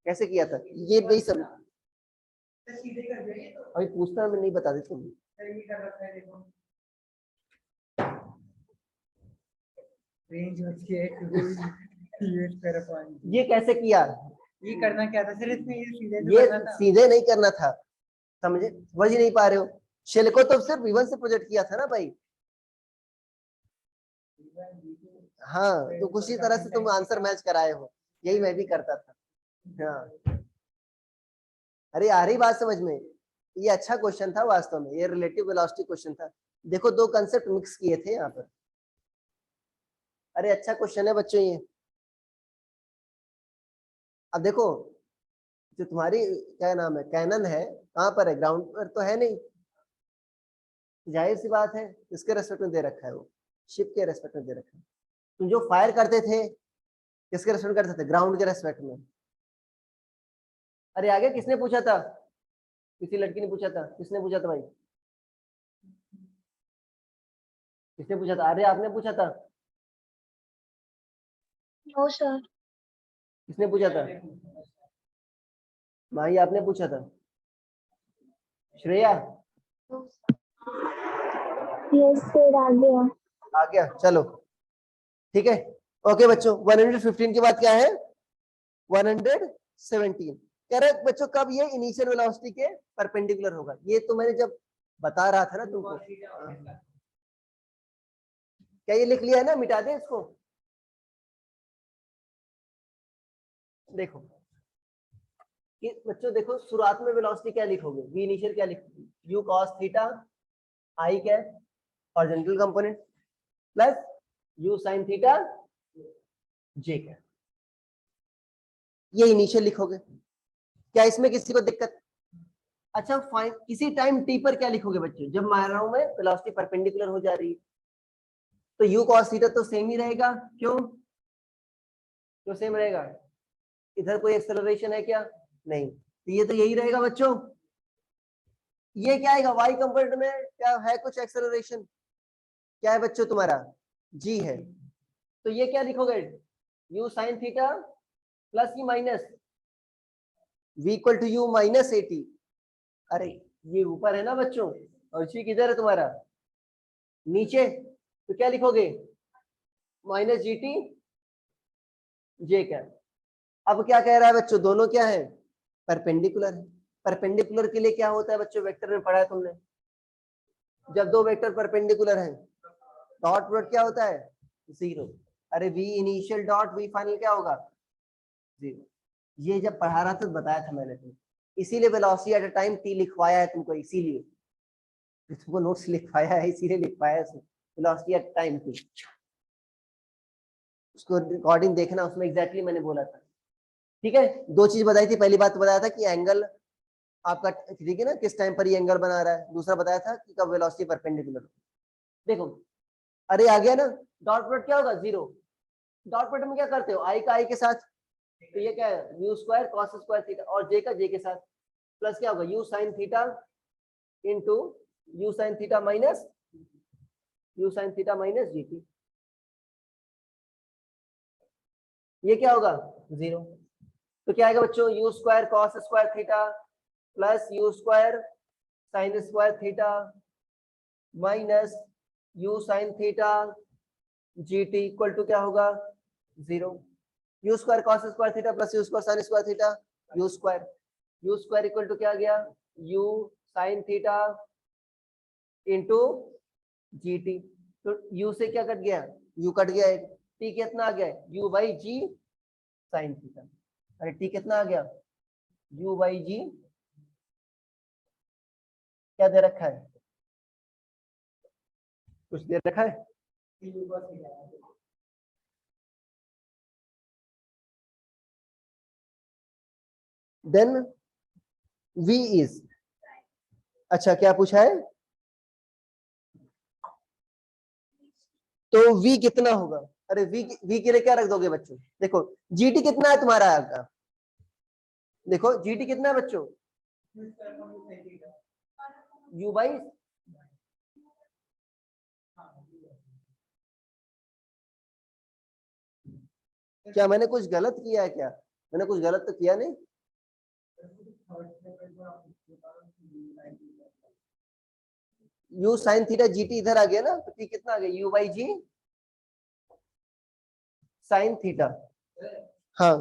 कैसे किया था ये? नहीं सब अभी पूछना, मैं नहीं बता देता तुम। ये कैसे किया? ये करना क्या था सर इसमें? ये सीधे तो ये करना था। सीधे नहीं करना था, समझ ही नहीं पा रहे हो। शेल को तो सिर्फ v1 से प्रोजेक्ट किया था ना भाई। हाँ तो कुछ ही तरह से तुम आंसर मैच कराए हो, यही मैं भी करता था। हाँ अरे आ रही बात समझ में? ये अच्छा क्वेश्चन था वास्तव में, ये रिलेटिव वेलोसिटी क्वेश्चन था। देखो दो कंसेप्ट मिक्स किए थे यहाँ पर। अरे अच्छा क्वेश्चन है बच्चों ये। अब देखो जो तुम्हारी क्या नाम है कैनन है, कहाँ पर है? ग्राउंड पर तो है नहीं, जाहिर सी बात है किसके रेस्पेक्ट में दे रखा है? वो शिप के रेस्पेक्ट में दे रखा है। तुम जो फायर करते थे किसके रेस्पेक्ट में करते थे? ग्राउंड के रेस्पेक्ट में। अरे आगे किसने पूछा था? किसी लड़की ने पूछा था। किसने पूछा था भाई? किसने पूछा था? अरे आपने पूछा था। No sir. किसने पूछा था? माही आपने पूछा था। श्रेया यस सर, आ गया। आ गया, चलो ठीक है। ओके बच्चों 115 के बाद क्या है? 117 कह रहे हैं बच्चों कब ये इनिशियल वेलोसिटी के परपेंडिकुलर होगा। ये तो मैंने जब बता रहा था ना तुमको। क्या ये लिख लिया है ना? मिटा दें इसको। देखो कि बच्चों देखो शुरुआत में वेलोसिटी क्या लिखोगे? वी इनिशियल क्या लिखोगे? यू कॉस थीटा आई क्या horizontal component plus u sine theta j क्या, ये इनिशियल लिखोगे। क्या इसमें किसी को दिक्कत? अच्छा फाइन, किसी टाइम टी पर क्या लिखोगे बच्चों? जब मार रहा हूं मैं वेलोसिटी परपेंडिकुलर हो जा रही है तो यू कॉस थीटा तो सेम ही रहेगा। क्यों क्यों सेम रहेगा? इधर कोई एक्सेलरेशन है क्या? नहीं, तो ये तो यही रहेगा बच्चों। ये क्या आएगा? वाई कंपोनेंट में क्या है? कुछ एक्सेलरेशन क्या है बच्चों तुम्हारा? जी है। तो ये क्या लिखोगे? यू साइन थीटा प्लस की minus v equal to U minus A T. अरे ये ऊपर है ना बच्चों, और जी किधर है तुम्हारा? नीचे। तो क्या लिखोगे? माइनस जी टी जे क्या। अब क्या कह रहा है बच्चों? दोनों क्या है? परपेंडिकुलर है। परपेंडिकुलर के लिए क्या होता है बच्चों? वेक्टर में पढ़ा है तुमने। जब दो वेक्टर परपेंडिकुलर हैं डॉट प्रोडक्ट क्या होता है? जीरो। अरे V initial dot V final क्या होगा? जीरो। ये जब पढ़ा रहा था तो बताया था मैंने तुमको, इसीलिए velocity at a time T लिखवाया है तुमको, इसीलिए तुमको नोट्स लिखवाया है, इसीलिए लिखवाया है वेलोसिटी एट टाइम टी। उसको रिकॉर्डिंग देखना, उसमें एग्जैक्टली मैंने बोला था। ठीक है, दो चीज बताई थी। पहली बात तो बताया था कि एंगल आपका ठीक है ना, किस टाइम पर ये एंगल बना रहा है। दूसरा बताया था कि कब वेलोसिटी परपेंडिकुलर। देखो अरे आ गया ना, डॉट प्रोडक्ट क्या होगा? जीरो। डॉट प्रोडक्ट में क्या करते हो? आई का आई के साथ, तो ये क्या है? U square cos square theta, और जे का जे के साथ प्लस क्या होगा? U sine theta into U sine theta minus G T. ये क्या होगा? जीरो। तो क्या आएगा बच्चों? U square cos square theta plus U square sine square theta minus U sine theta G T equal to क्या होगा? Zero. U square cos square theta plus U square sine square theta, you square equal to क्या आ गया? You sine theta into G T. तो you से क्या cut गया? You cut गया एक। टी कितना आ गया? U by G sine theta. अरे टी कितना आ गया? यू बाई जी क्या दे रखा है? कुछ दे रखा है? देन v इज, अच्छा क्या पूछा है? तो v कितना होगा? अरे v के लिए क्या रख दोगे बच्चों? देखो gt कितना है तुम्हारा आपका? देखो gt कितना है बच्चों? u बाई, क्या मैंने कुछ गलत किया है क्या? मैंने कुछ गलत तो किया नहीं। U sine theta G T इधर आ गया ना, तो टी कितना आ गया? U by G sine theta. हाँ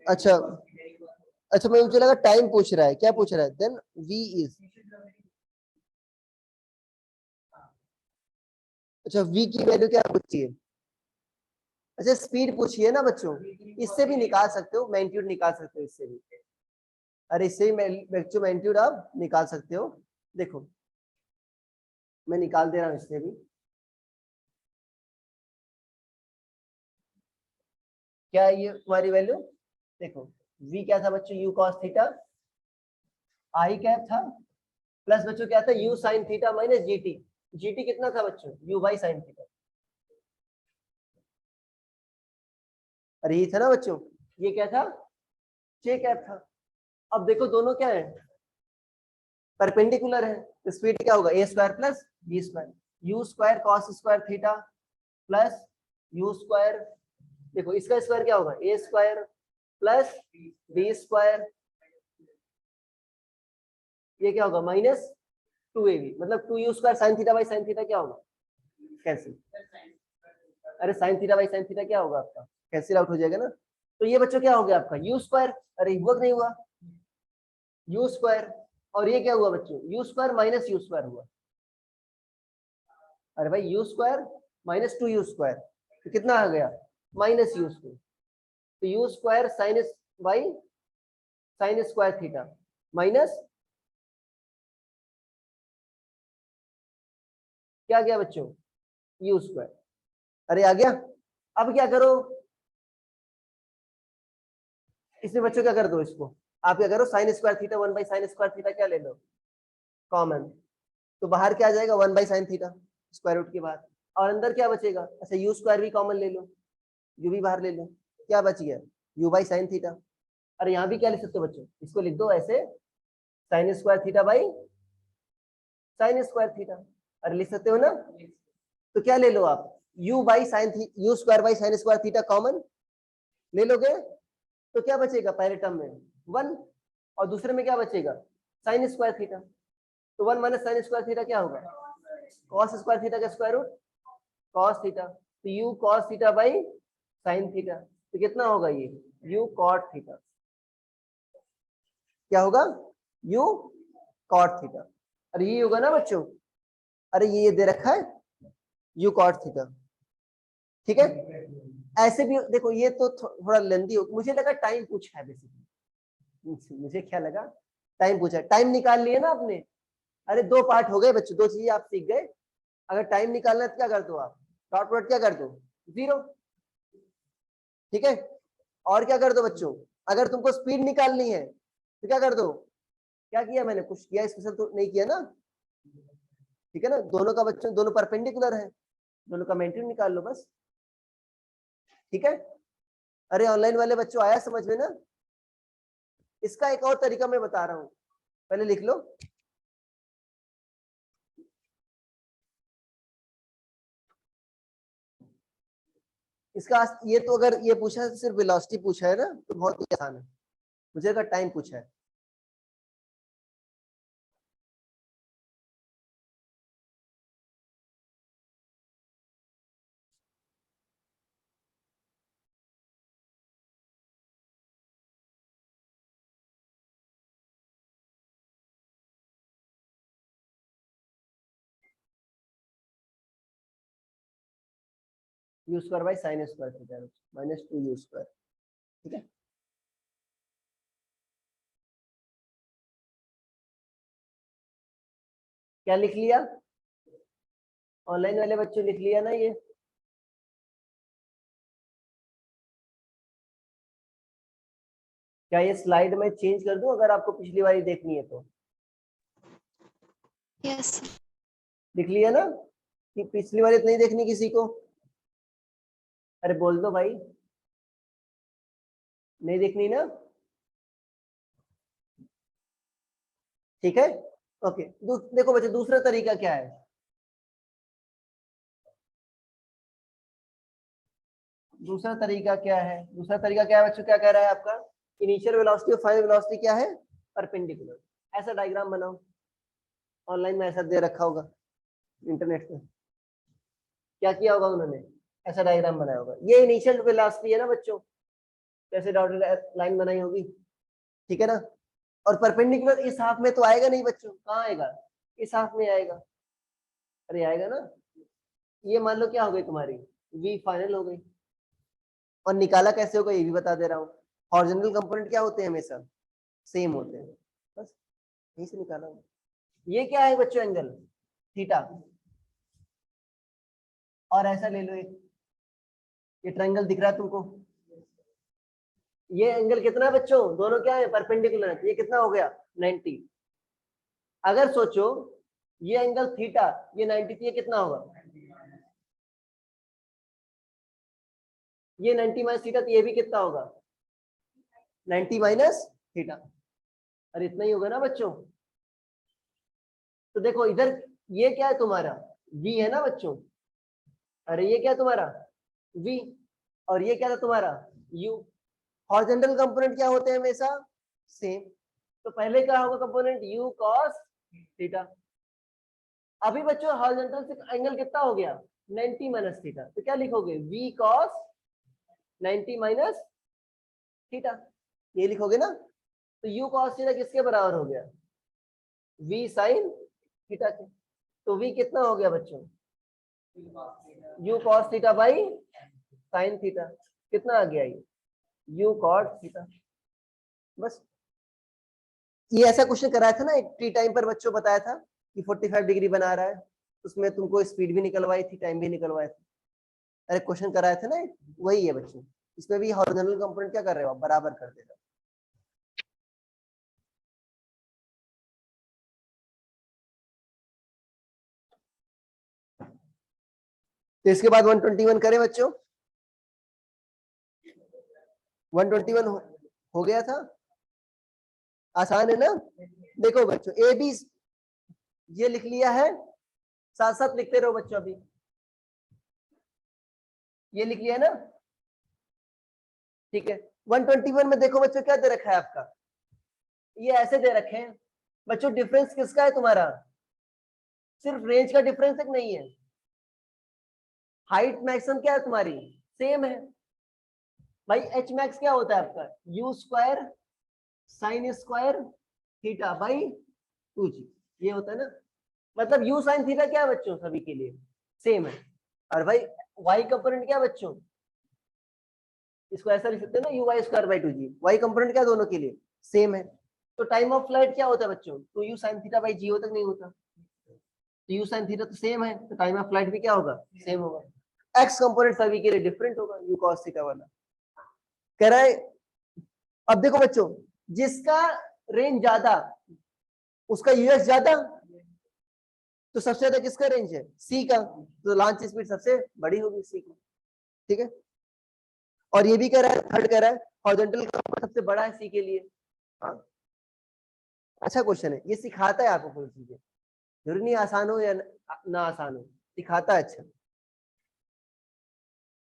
अच्छा अच्छा, मुझे लगा टाइम पूछ रहा है। क्या पूछ रहा है? देन v इज, अच्छा v की वैल्यू क्या पूछी है? अच्छा स्पीड पूछी है ना बच्चों। इससे भी निकाल सकते हो, मैग्नीट्यूड निकाल सकते हो इससे भी। अरे इससे भी बच्चों मैग्नीट्यूड आप निकाल सकते हो। देखो मैं निकाल दे रहा हूं इससे भी। क्या ये तुम्हारी वैल्यू देखो, v क्या था बच्चों, u cos थीटा आई कैप था, प्लस बच्चों क्या था u sin theta minus gt। gt कितना था बच्चों, u बाई sin थीटा। अरे ये था ना बच्चों, ये क्या था, j कैप था। अब देखो दोनों क्या है, परपेंडिकुलर है, तो स्पीड क्या होगा a square plus b square, u square cos square theta plus u square, देखो इसका स्क्वायर क्या होगा a square plus b square, ये क्या होगा माइनस 2ab, मतलब 2u square sine theta by sine theta क्या होगा कैंसिल। अरे sign theta by sine theta क्या होगा आपका, कैंसिल आउट हो जाएगा ना। तो ये बच्चों क्या हो गया आपका u स्क्वायर, अरे वर्क नहीं हुआ, u स्क्वायर, और ये क्या हुआ बच्चों u square minus u square हुआ। अरे भाई u square minus 2u square, तो कितना आ गया माइनस u स्क्वायर, तो u square sine by sine square theta minus क्या गया बच्चों u स्क्वायर। अरे आ गया। अब क्या करो, इसमें बच्चों क्या कर दो, इसको आप क्या करो sign square theta 1 by sign square theta क्या ले लो कॉमन, तो बाहर क्या आ जाएगा 1 by sine theta square root के बाद, और अंदर क्या बचेगा, अच्छा u स्क्वायर भी कॉमन ले लो, u भी बाहर ले लो, क्या बच गया u बाई साइन थीटा। अरे यहाँ भी क्या लिख सकते हो बच्चों, इसको लिख दो ऐसे sign square theta by sine square theta, अरे लिख सकते हो ना। तो क्या ले लो आप u by sine u square by sine square theta common ले लोगे, तो क्या बचेगा पहले टर्म में 1 और दूसरे में क्या बचेगा साइन स्क्वायर थीटा, तो 1 माइनस साइन स्क्वायर थीटा क्या होगा कॉस स्क्वायर थीटा का स्क्वायर रूट कॉस थीटा, तो u cos theta by sine theta, तो कितना होगा ये u कॉट थीटा, क्या होगा u कॉट थीटा। अरे ये होगा ना बच्चों, अरे ये दे रखा है u कॉट थीटा, ठीक है। ऐसे भी देखो ये तो थोड़ा लेंदी हो, मुझे लगा टाइम पूछा है बेसिकली, मुझे क्या लगा टाइम पूछा है, टाइम निकाल लिए ना आपने। अरे 2 पार्ट हो गए बच्चों, 2 चीजें आप सीख गए। अगर टाइम निकालना है तो क्या कर दो आप डॉट प्रोडक्ट क्या कर दो 0, ठीक है। और क्या कर दो बच्चों, अगर तुमको स्पीड निकालनी है तो क्या कर दो, क्या किया मैंने कुछ किया स्पेशल तो नहीं किया ना, ठीक है ना। दोनों का बच्चों दोनों परपेंडिकुलर है, दोनों का मेंटेन निकाल लो बस, ठीक है। अरे ऑनलाइन वाले बच्चों आया समझ में ना। इसका एक और तरीका मैं बता रहा हूं, पहले लिख लो, इसका ये तो अगर ये पूछा है सिर्फ वेलोसिटी पूछा है ना तो बहुत ही आसान है, मुझे अगर टाइम पूछा है u square by sine square theta minus 2u square, ठीक है। क्या लिख लिया ऑनलाइन वाले बच्चों, लिख लिया ना ये, क्या ये स्लाइड में चेंज कर दूं अगर आपको पिछली वाली देखनी है तो, यस लिख लिया ना कि पिछली वाली तो नहीं देखनी किसी को, अरे बोल दो भाई नहीं देखनी ना, ठीक है ओके। देखो बच्चे दूसरा तरीका क्या है, दूसरा तरीका क्या है, दूसरा तरीका क्या है बच्चों, क्या कह रहा है आपका इनिशियल वेलोसिटी और फाइनल वेलोसिटी क्या है परपेंडिकुलर, ऐसा डायग्राम बनाओ, ऑनलाइन में ऐसा दे रखा होगा इंटरनेट पे, क्या किया होगा उन्होंने ऐसा डायग्राम बनाया होगा, ये इनिशियल वेलोसिटी है ना बच्चों, कैसे डॉटेड लाइन बनाई होगी, ठीक है ना। और परपेंडिकुलर इस हाफ में तो आएगा नहीं बच्चों, कहाँ आएगा इस हाफ में आएगा, अरे आएगा ना। ये मान लो क्या हो गई तुम्हारी वी फाइनल हो गई, और निकाला कैसे होगा ये भी बता दे रहा हूँ, हॉरिजॉन्टल कंपोनेंट क्या होते हैं हमेशा सेम होते हैं, बस यहीं से निकाला होगा। ये क्या है बच्चों एंगल थीटा, और ऐसा ले लो एक, ये ट्रायंगल दिख रहा है तुमको, ये एंगल कितना है बच्चों, दोनों क्या है परपेंडिकुलर है, ये कितना हो गया 90। अगर सोचो ये एंगल थीटा ये 90 थी, ये कितना होगा, ये 90 माइनस थीटा, तो ये भी कितना होगा 90 माइनस थीटा, अरे इतना ही होगा ना बच्चों। तो देखो इधर ये क्या है तुम्हारा v है ना बच्चों, अरे ये क्या है तुम्हारा v, और ये क्या था तुम्हारा u। हॉरिजॉन्टल कंपोनेंट क्या होते हैं हमेशा सेम, तो पहले क्या होगा कंपोनेंट u cos थीटा। अभी बच्चों हॉरिजॉन्टल से एंगल कितना हो गया 90 माइनस थीटा, तो क्या लिखोगे v cos 90 माइनस थीटा, ये लिखोगे ना। तो u cos थीटा किसके बराबर हो गया v sin थीटा के, तो v कितना हो गया बच्चों u cos theta by sin theta, कितना आ गया ये u cot थीटा। बस ये ऐसा क्वेश्चन कराया था ना एक टी टाइम पर, बच्चों बताया था कि 45 डिग्री बना रहा है, उसमें तुमको स्पीड भी निकलवाई थी टाइम भी निकलवाया था, अरे क्वेश्चन कराया था ना एक, वही है बच्चों। इसमें भी हॉरिजॉन्टल कंपोनेंट क्या कर रहे हो आप, बराबर कर दे रहे हो। तो इसके बाद 121 करें बच्चों, 121 हो गया था, आसान है ना। देखो बच्चों ए बी ये लिख लिया है, साथ साथ लिखते रहो बच्चों, अभी ये लिख लिया है ना, ठीक है। 121 में देखो बच्चों क्या दे रखा है आपका, ये ऐसे दे रखे हैं बच्चों, डिफरेंस किसका है तुम्हारा, सिर्फ रेंज का डिफरेंस तक नहीं है, हाइट मैक्सिमम क्या है तुम्हारी सेम है भाई। एच मैक्स क्या होता है आपका you square sine square theta by 2g, ये होता है ना। मतलब यू साइन थीटा क्या है बच्चों सभी के लिए सेम है, और भाई वाई कंपोनेंट क्या है बच्चों, इसको ऐसा लिख सकते हैं ना U Y square by 2g, Y component क्या दोनों के लिए सेम है। तो टाइम ऑफ फ्लाइट क्या होता है बच्चों, तो यू साइन थीटा बाई जी होता नहीं होता, तो यू साइन थीटा तो सेम है, तो टाइम ऑफ फ्लाइट भी क्या होगा सेम होगा। एक्स कंपोनेंट सभी के लिए डिफरेंट होगा, यू कॉस थीटा वाला कह रहा है। अब देखो बच्चों जिसका रेंज ज्यादा उसका यूएस ज्यादा, तो सबसे ज्यादा किसका रेंज है सी का, तो लॉन्च स्पीड सबसे बड़ी होगी सी की, ठीक है। और ये भी कह रहा है थर्ड कह रहा है हॉरिजॉन्टल कंपोनेंट सबसे बड़ा है सी के लिए। हाँ अच्छा क्वेश्चन है, ये सिखाता है आपको कोई चीजें, जरूरी नहीं आसान हो या ना आसान हो, सिखाता है अच्छा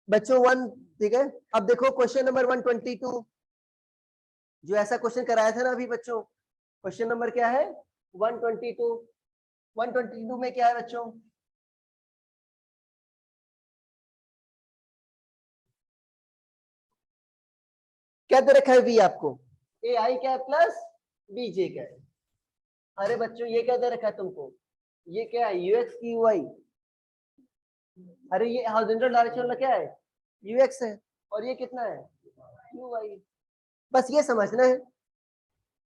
बच्चों। वन ठीक है। अब देखो क्वेश्चन नंबर 122, जो ऐसा क्वेश्चन कराया था ना अभी बच्चों, क्वेश्चन नंबर क्या है 122। 122 में क्या है बच्चों, क्या दे रखा है वी आपको, ए आई क्या है प्लस बी जे क्या है। अरे बच्चों ये क्या दे रखा है तुमको, ये क्या है यूएक्स की यू आई, अरे ये हॉरिजॉन्टल डायरेक्शन वाला क्या है यूएक्स है, और ये कितना है यू आई, बस ये समझना है।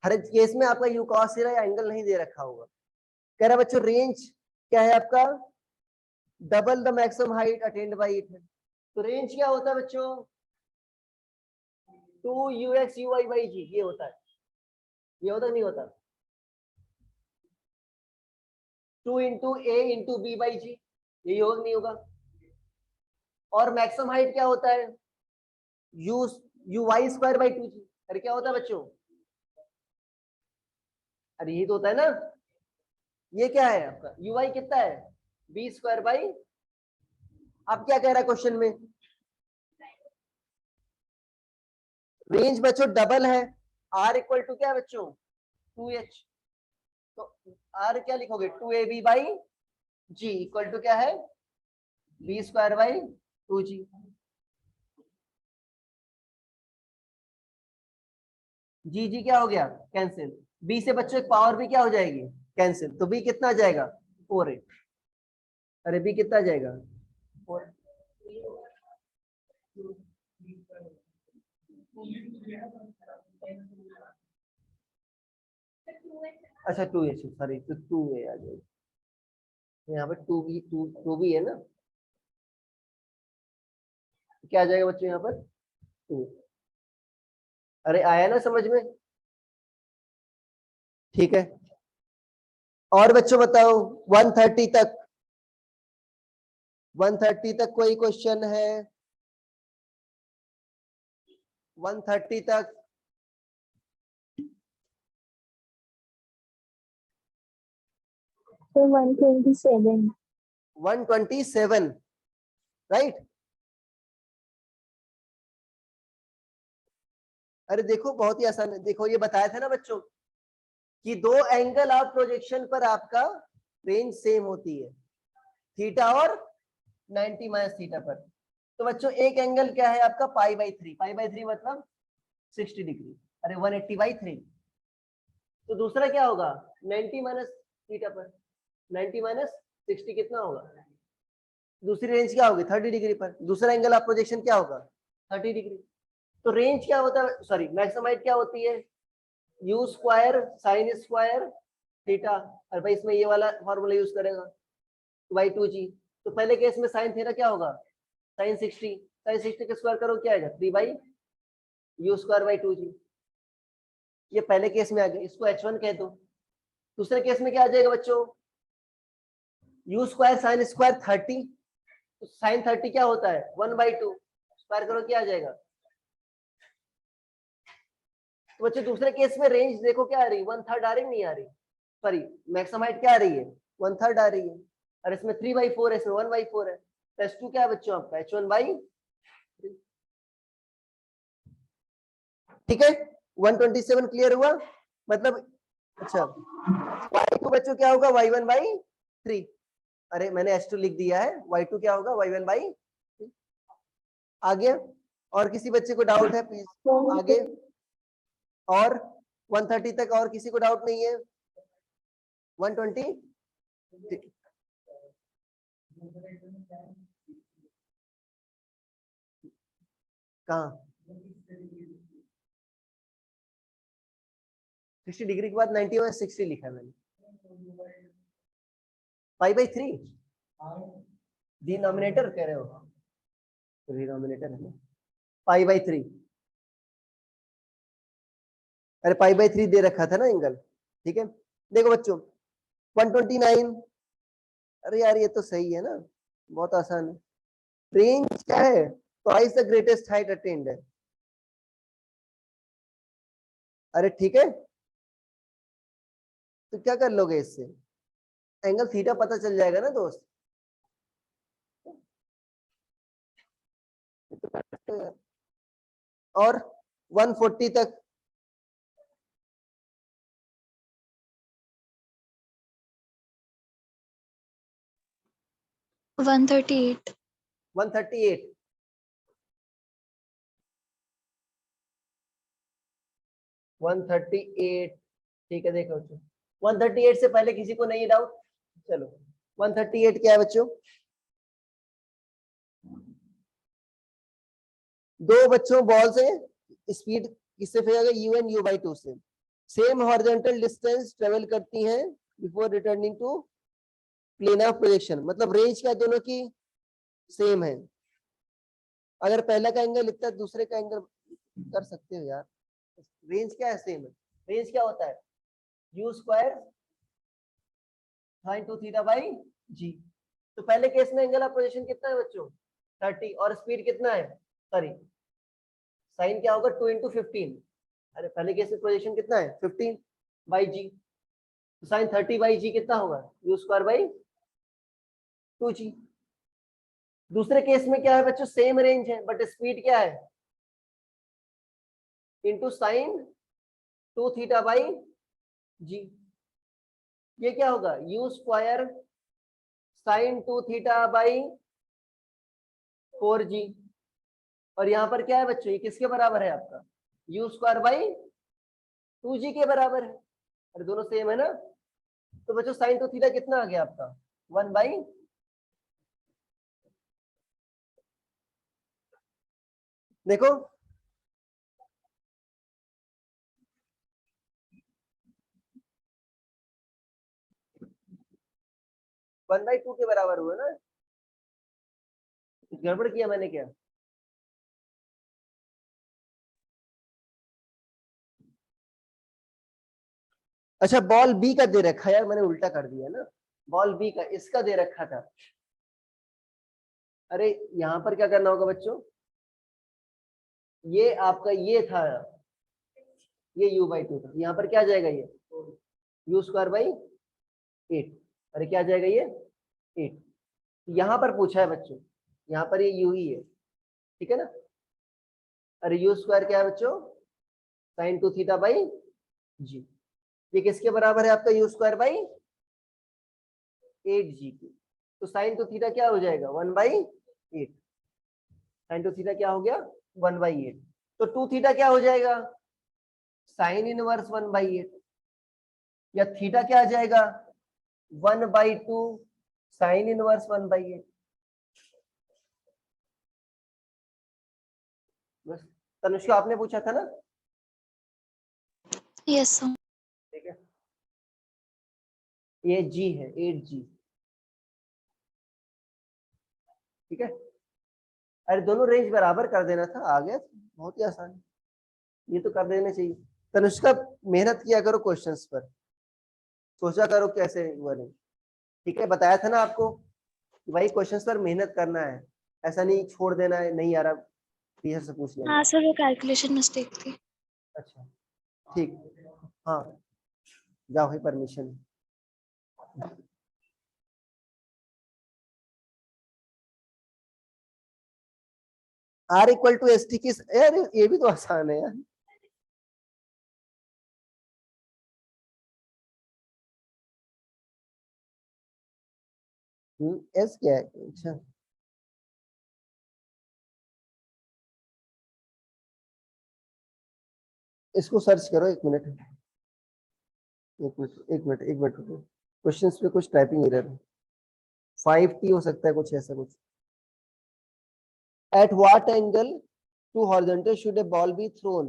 हर एक केस में आपका यू कॉस या एंगल नहीं दे रखा होगा। कह रहा बच्चों रेंज क्या है आपका double the maximum height attend bye it है, तो रेंज क्या होता है बच्चों 2 ux ui बाई जी, ये होता है, ये होता नहीं होता 2 into A into B by g, यही होगा नहीं होगा। और मैक्सिमम हाइट क्या होता है U U Y square by 2g, अरे क्या होता है बच्चों, अरे यही तो होता है ना। ये क्या है आपका यू वाई कितना है बी स्क्वायर बाई, अब क्या कह रहा है क्वेश्चन में रेंज बच्चों डबल है, आर इक्वल टू क्या है बच्चों 2h, तो आर क्या लिखोगे 2ab by ji equal to क्या है बी स्क्वायर बाई 2g। जी जी क्या हो गया कैंसिल, बी से बच्चों एक पावर भी क्या हो जाएगी कैंसिल, तो बी कितना आ जाएगा 4a, अरे बी कितना आ जाएगा 4। अच्छा 2a, सॉरी, तो 2a आ जाएगा यहाँ पे, 2b है ना, क्या आ जाएगा बच्चों यहाँ पर 2। अरे आया ना समझ में, ठीक है। और बच्चों बताओ 130 तक, 130 तक कोई क्वेश्चन है? 130 तक? So 127. 127, राइट। अरे देखो बहुत ही आसान है, देखो ये बताया था ना बच्चों कि दो एंगल ऑफ प्रोजेक्शन पर आपका रेंज सेम होती है, थीटा और 90 माइनस थीटा पर। तो बच्चों एक एंगल क्या है आपका π/3, π/3 मतलब 60 डिग्री, अरे 180/3। तो दूसरा क्या होगा 90 माइनस थीटा पर, 90 माइनस 60 कितना होगा, दूसरी रेंज क्या होगी 30 डिग्री पर, दूसरा एंगल ऑफ प्रोजेक्शन क्या होगा 30 डिग्री। तो रेंज क्या होता है, सॉरी मैक्सिमम हाइट क्या होती है, u square sine square theta, और भाई इसमें ये वाला फॉर्मूला यूज करेगा y2g। तो पहले केस में साइन थीटा क्या होगा साइन 60, साइन 60 के स्क्वायर करो क्या आएगा 3/u²/2g। ये पहले केस में आ गया, इसको h1 कह दो। दूसरे केस में क्या आ जाएगा बच्चों, u स्क्वायर साइन स्क्वायर 30, तो साइन 30 क्या होता है 1/2, स्क्वायर करो क्या आ जाएगा। तो बच्चों दूसरे केस में रेंज देखो क्या आ रही है 1/3 आ रही, नहीं आ रही, सॉरी मैक्सिमम हाइट क्या आ रही है 1/3 आ रही है, और इसमें 3/4 है, इसमें 1/4 है। तो h2 क्या है बच्चों आपका h1/3, ठीक है। 127 क्लियर हुआ, मतलब अच्छा y2 बच्चों क्या होगा y1/3, अरे मैंने h2 लिख दिया है, y2 क्या होगा y1/3। आ गया, और किसी बच्चे को डाउट है प्लीज आगे, और 130 तक और किसी को डाउट नहीं है, 120 कहाँ 60 डिग्री के बाद 90 में 60 लिखा है मैंने, π/3 डिनोमिनेटर कह रहे हो, डिनोमिनेटर है π/3, अरे π/3 दे रखा था ना एंगल, ठीक है। देखो बच्चों 129, अरे यार ये तो सही है ना, बहुत आसान है। रेंज क्या है, twice the greatest height attend है, अरे ठीक है। तो क्या कर लोगे इससे, एंगल थीटा पता चल जाएगा ना दोस्त, और 140 तक 138. 138, 138, ठीक है। देखो 138 से पहले किसी को नहीं डाउट, चलो 138 क्या है बच्चों, दो बच्चों बॉल से स्पीड किससे फेंका u/2 से, सेम हॉरिजॉन्टल डिस्टेंस ट्रेवल करती हैं before returning to plane of projection, मतलब रेंज क्या दोनों की सेम है। अगर पहला का एंगल इतना दूसरे का एंगल कर सकते हो यार, रेंज क्या है सेम है। रेंज क्या होता है u स्क्वायर sin 2θ/g। तो पहले केस में एंगल ऑफ प्रोजेक्शन कितना है बच्चों 30, और स्पीड कितना है, सॉरी साइन क्या होगा 2 × 15, अरे पहले केस में प्रोजेक्शन कितना है 15/g, तो साइन 30/g कितना होगा u²/2g। दूसरे केस में क्या है बच्चों सेम रेंज है, बट स्पीड क्या है इंटू साइन 2θ/g, ये क्या होगा u² साइन 2θ/4g, और यहाँ पर क्या है बच्चों ये किसके बराबर है आपका u²/2g के बराबर है, अरे दोनों सेम है ना। तो बच्चों साइन 2θ कितना आ गया आपका 1/, देखो 1/2 के बराबर हुआ ना, कुछ गड़बड़ किया मैंने क्या? अच्छा बॉल बी का दे रखा है यार, मैंने उल्टा कर दिया ना, बॉल बी का इसका दे रखा था। अरे यहाँ पर क्या करना होगा बच्चों, ये आपका ये था, ये u/2 था, यहाँ पर क्या आ जाएगा ये u²/8। अरे क्या आ जाएगा ये 8। यहाँ पर पूछा है बच्चों, यहाँ पर ये u ही है, ठीक है ना। अरे u² क्या है बच्चों, sin2θ/g। ये किसके बराबर है आपका u²/8g की। तो sin2θ क्या हो जाएगा 1/8। sin2θ क्या हो गया 1/8। तो 2θ क्या हो जाएगा sin इनवर्स 1/8, या थीटा क्या आ जाएगा 1/2 sin इनवर्स 1/8। बस तनुष्का आपने पूछा था ना, यस सर। ठीक है। ये g है 8g, ठीक है। अरे दोनों रेंज बराबर कर देना था, आ गया, बहुत ही आसान, ये तो कर देना चाहिए। तनुष्का मेहनत किया करो क्वेश्चंस पर, सोचा करो कैसे बने, ठीक है। बताया था ना आपको कि भाई क्वेश्चंस पर मेहनत करना है, ऐसा नहीं छोड़ देना है, नहीं आ रहा टीचर से पूछ लेना। हाँ सर, वो कैलकुलेशन मिस्टेक थी। अच्छा ठीक, हाँ जाओ है परमिशन। R=ST की, यार ये भी तो आसान है यार। S क्या है, अच्छा इसको सर्च करो, एक मिनट रुको, क्वेश्चंस पे कुछ टाइपिंग एरर है, 5T हो सकता है, कुछ ऐसा कुछ। At what angle to horizontal should a ball be thrown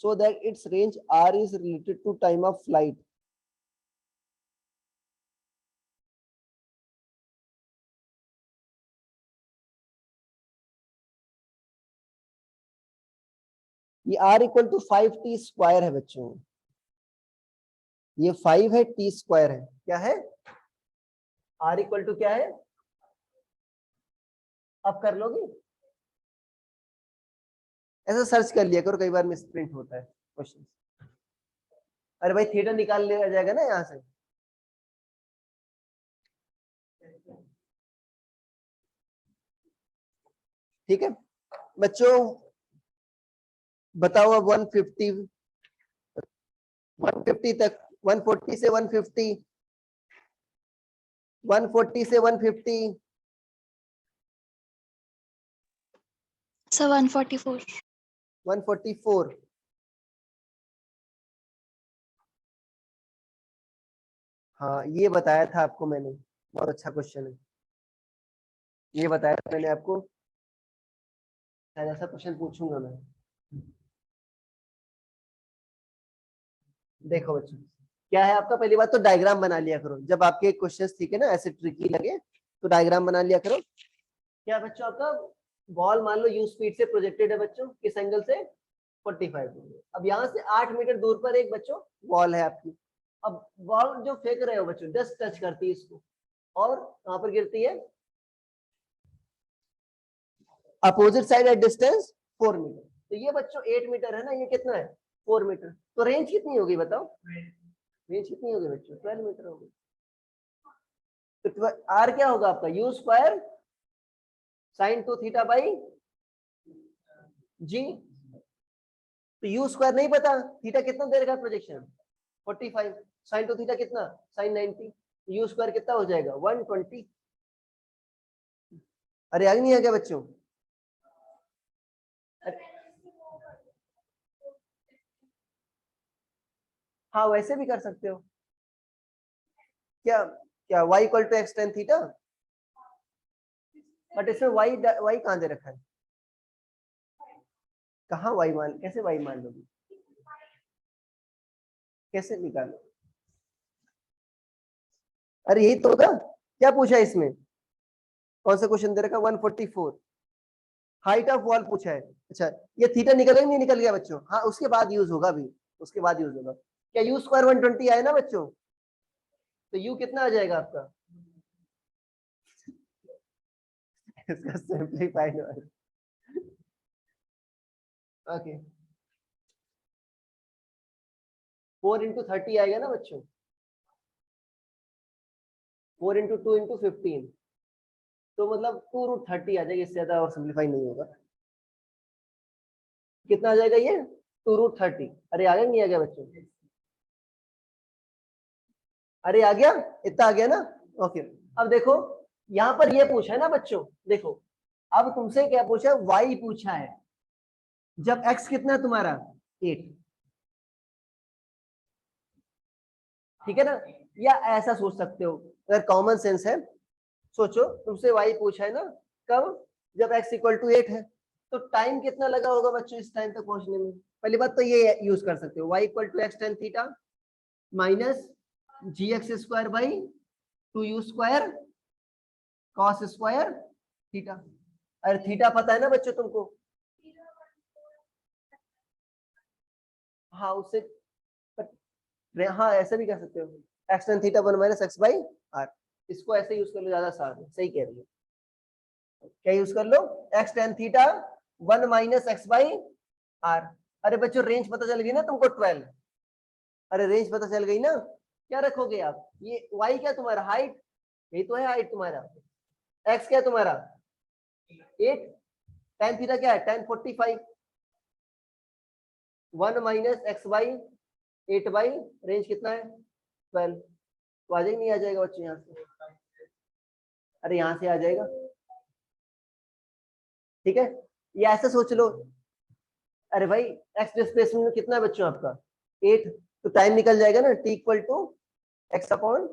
so that its range r is related to time of flight? ये r=5t² है बच्चों, ये 5 है, t² है, क्या है r क्या है, अब कर लोगे, ऐसा सर्च कर लिया करो, कई बार मिसप्रिंट होता है क्वेश्चन। अरे भाई थीटा निकाल लिया जाएगा ना यहाँ से, ठीक है बच्चों। बताओ अब 150 तक, 140 से 150, 140 से 150, सर 144। 144। हाँ ये बताया था आपको मैंने, बहुत अच्छा क्वेश्चन है, ये बताया था मैंने आपको, शायद ऐसा क्वेश्चन पूछूंगा मैं। देखो बच्चों क्या है आपका, पहली बात तो डायग्राम बना लिया करो, जब आपके क्वेश्चंस ठीक है ना ऐसे ट्रिकी लगे तो डायग्राम बना लिया करो। क्या बच्चों आपका बॉल मान लो u स्पीड से प्रोजेक्टेड है बच्चों, किस एंगल से 45 डिग्री। अब यहाँ से 8 मीटर दूर पर एक बच्चों बॉल है आपकी, अब बॉल जो फेंक रहे हो बच्चों जस्ट टच करती है इसको और कहाँ पर गिरती है, opposite side at distance 4 metre. तो ये बच्चों 8 मीटर है ना, ये कितना है 4 मीटर, तो रेंज कितनी होगी बताओ, रेंज कितनी होगी बच्चों 12 मीटर होगी। तो आर क्या होगा आपका u² sin2θ/g। तो u² नहीं पता, थीटा कितना दे रखा प्रोजेक्शन 45, sin2θ कितना sin 90, u² कितना हो जाएगा 120। अरे आगे नहीं है क्या बच्चों, हाँ वैसे भी कर सकते हो, क्या क्या y=x tan θ, बट इसमें y कहाँ दे रखा है, कहाँ y मान, कैसे y मान लोगे, कैसे निकालो, अरे यही तो होगा क्या पूछा है इसमें, कौन सा क्वेश्चन दे रखा है, 144 हाइट ऑफ वॉल पूछा है। अच्छा ये थीटा निकल गया नहीं निकल गया बच्चों, हाँ उसके बाद यूज होगा अभी, उसके बाद यूज होगा। क्या यू स्क्वायर 120 आया ना बच्चों, तो यू कितना आ जाएगा आपका इसका सिंपलीफाइड ओके 4 into 30 आएगा ना बच्चों, 4 into 2 into 15, तो मतलब 2√30 आ जाएगा, इससे ज्यादा और सिंपलीफाई नहीं होगा। कितना आ जाएगा ये 2√30। अरे आ गया नहीं आ गया बच्चों, अरे आ गया, इतना आ गया ना। ओके अब देखो यहाँ पर ये पूछा है ना बच्चों, देखो अब तुमसे क्या पूछा है, y पूछा है, जब x कितना है तुम्हारा 8, ठीक है ना। या ऐसा सोच सकते हो अगर कॉमन सेंस है, सोचो तुमसे y पूछा है ना, कब, जब x इक्वल टू 8 है, तो टाइम कितना लगा होगा बच्चों इस टाइम तक पहुंचने में। पहली बात तो ये यूज कर सकते हो, y equal to X tan theta minus G X square by 2u square cos square theta. अरे थीटा पता है ना बच्चों तुमको, हाँ उससे, हाँ ऐसे भी कर सकते हो, X tan theta 1 minus x by R, इसको ऐसे यूज कर लो, ज्यादा आसान है, सही कह रही है। क्या यूज कर लो, x tan theta 1 minus x by R. अरे बच्चों रेंज पता चल गई ना तुमको 12, अरे रेंज पता चल गई ना, क्या रखोगे आप, ये y क्या तुम्हारा हाइट, यही तो है हाइट तुम्हारा, x क्या तुम्हारा 8, tan थीटा क्या है tan 45, 1 minus x by 8 by range कितना है 12, तो आ जाएगा नहीं आ जाएगा बच्चों यहाँ से, अरे यहाँ से आ जाएगा, ठीक है। ये ऐसे सोच लो, अरे भाई एक्स डिस्प्लेसमेंट में कितना है बच्चों आपका 8, तो टाइम निकल जाएगा ना, t equal to X upon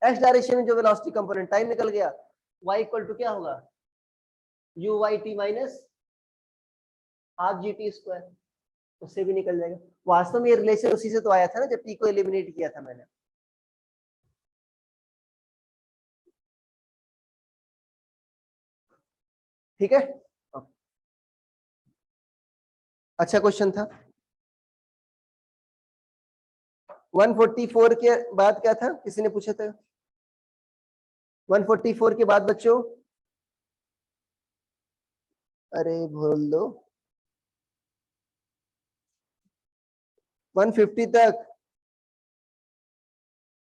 X direction में जो वेलोसिटी कंपोनेंट, टाइम निकल गया, y इक्वल टू क्या होगा u y t minus half G T square, उससे भी निकल जाएगा। वास्तव में ये रिलेशन उसी से तो आया था ना जब t को एलिमिनेट किया था मैंने। ठीक है, अच्छा क्वेश्चन था। 144 के बाद क्या था, किसी ने पूछा था 144 के बाद बच्चों, अरे बोल दो 150 तक,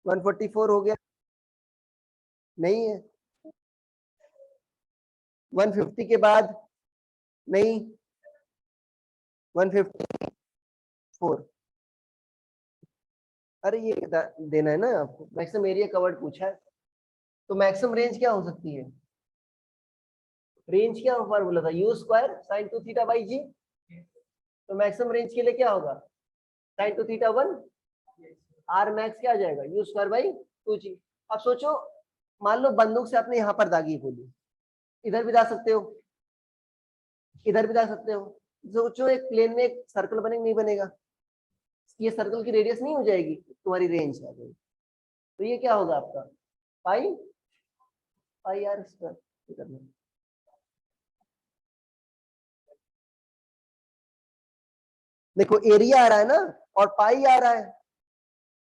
144 हो गया नहीं है, 150 के बाद नहीं, 154, अरे ये देना है ना आपको, मैक्सिमम एरिया कवर्ड पूछा है, तो मैक्सिमम रेंज क्या हो सकती है, रेंज क्या फॉर्मूला था u square sine two theta by g, तो मैक्सिमम रेंज के लिए क्या होगा sine two theta 1, R max क्या आ जाएगा यू स्क्वायर बाई 2g। अब सोचो मान लो बंदूक से आपने यहाँ पर दागी गोली, इधर भी दा सकते हो, इधर भी दा सकते हो, सोचो एक प्लेन में एक सर्कल बनेगा नहीं बनेगा, ये सर्कल की रेडियस नहीं हो जाएगी, तुम्हारी रेंज आ जाएगी, तो ये क्या होगा आपका पाई पाई आर स्क्वायर। देखो एरिया आ रहा है ना और पाई आ रहा है,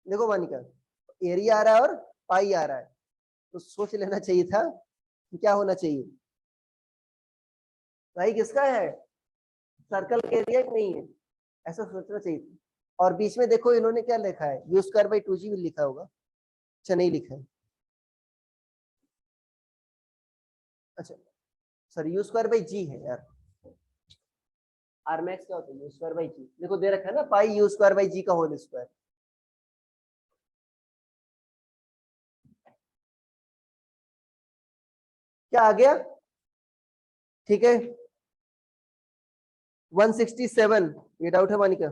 देखो मानिका एरिया आ रहा है और पाई आ रहा है, तो सोच लेना चाहिए था कि क्या होना चाहिए, पाई किसका है सर्कल का एरिया नहीं है, ऐसा सोचना चाहिए था। और बीच में देखो इन्होंने क्या लिखा है यू स्क्वायर बाई 2g भी लिखा होगा, अच्छा नहीं लिखा है, अच्छा सॉरी यू स्क्वायर बाई जी है यार, आर मैक्स क्या होता है यू स्क्वायर बाई जी, देखो दे रखा है ना पाई यू स्क्वायर बाई जी का होल स्क्वायर, क्या आ गया, ठीक है 167, ये डाउट है मानिका,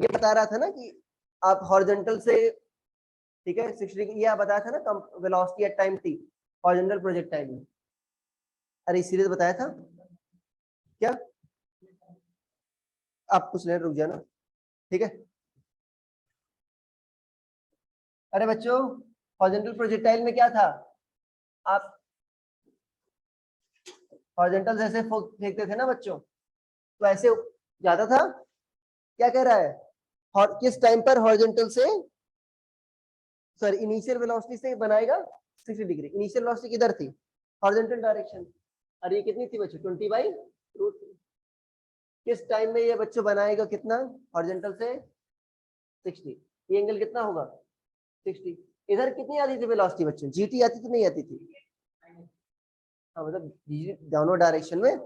ये बता रहा था ना कि आप हॉरिजॉन्टल से, ठीक है 60 डिग्री, ये बताया था ना velocity at time t horizontal projectile में, अरे इसीलिए तो बताया था क्या, आप कुछ नहीं, रुक जाना, ठीक है। अरे बच्चों, हॉरिजॉन्टल प्रोजेक्टाइल में क्या था, आप हॉरिजॉन्टल जैसे फेंकते थे ना बच्चों, तो ऐसे जाता था। क्या कह रहा है, और किस टाइम पर हॉरिजॉन्टल से, सॉरी इनिशियल वेलोसिटी से बनाएगा 60 डिग्री। इनिशियल वेलोसिटी किधर थी, हॉरिजॉन्टल डायरेक्शन। और ये कितनी थी बच्चों, 20/√3। किस टाइम में ये बच्चों बनाएगा कितना, हॉरिजॉन्टल से 60। ये एंगल कितना होगा, 60। इधर कितनी आती थी वेलोसिटी बच्चों, जीटी आती थी नहीं आती थी, हाँ मतलब दोनों डायरेक्शन में,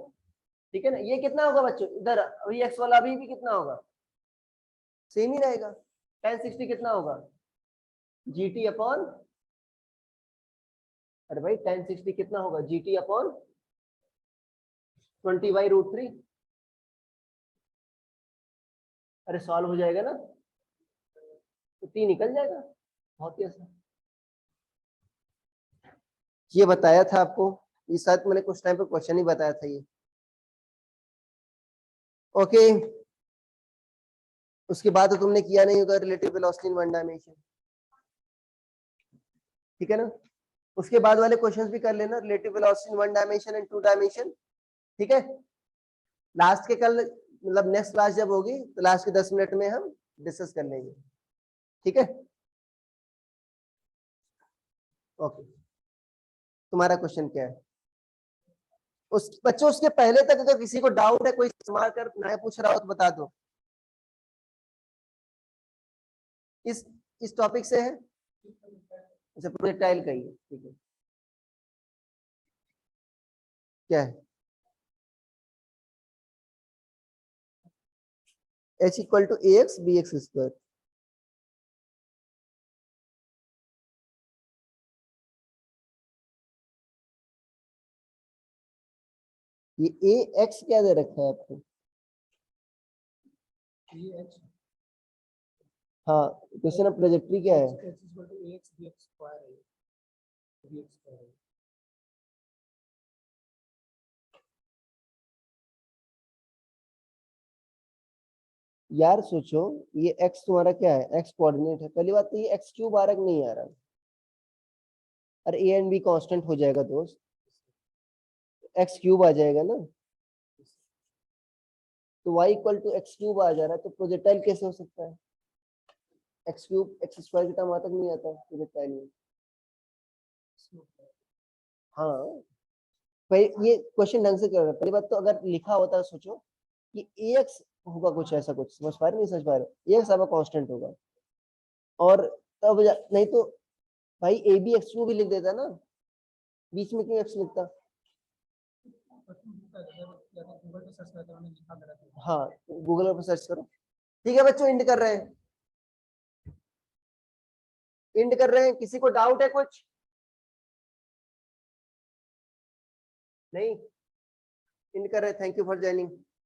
ठीक है ना। ये कितना होगा बच्चों, इधर अभी एक्स वाला अभी भी कितना होगा, सेम ही रहेगा। tan 60 कितना होगा, जीटी अपॉन, अरे भाई tan 60 कितना होगा, जीटी अपॉन 20/√3। अरे सॉल्व हो जाएगा ना, तो 3 निकल जाएगा, बहुत ही आसान। ये बताया था आपको, ये शायद मैंने कुछ टाइम पे क्वेश्चन ही बताया था ये, ओके। उसके बाद तो तुमने किया नहीं होगा relative velocity in one dimension, ठीक है ना। उसके बाद वाले क्वेश्चंस भी कर लेना, relative velocity in one dimension and two dimension, ठीक है। लास्ट के कल मतलब नेक्स्ट क्लास जब होगी तो लास्ट के 10 मिनट में हम डिस्कस कर लेंगे, ठीक है। ओके, तुम्हारा क्वेश्चन क्या है, उस बच्चों उसके पहले तक अगर किसी को डाउट है, कोई सवाल कर नया पूछ रहा हो तो बता दो। इस टॉपिक से है, अच्छा प्रोजेक्टाइल का ही है, ठीक है। क्या है, h equal to ax bx square. ये ax क्या दे रखा है आपको, हाँ क्वेश्चन ऑफ ट्रेजेक्टरी क्या है, यार सोचो, ये x तुम्हारा क्या है, x कोऑर्डिनेट है। पहली बात तो ये x क्यूब आ रहा कि नहीं आ रहा, अरे a एंड b कांस्टेंट हो जाएगा दोस्त, x क्यूब आ जाएगा ना, तो y equal to x cube आ जा रहा है, तो प्रोजेक्टाइल कैसे हो सकता है, एक्स क्यूब एक्स स्क्वायर की टर्म आता नहीं आता प्रोजेक्टाइल में। हाँ भाई ये क्वेश्चन ढंग से कर रहा है। पहली बात तो अगर लिखा होता है, सोचो कि ax होगा कुछ ऐसा, कुछ समझ पा रहे नहीं समझ पा रहे, ax आपका कांस्टेंट होगा, और तब नहीं तो भाई ए बी एक्स क्यूब भी लिख देता ना, बीच में क्यों x लिखता। हाँ गूगल पर सर्च करो, ठीक है बच्चों। इंड कर रहे हैं, इंड कर रहे हैं, किसी को डाउट है कुछ, नहीं इंड कर रहे हैं। Thank you for joining.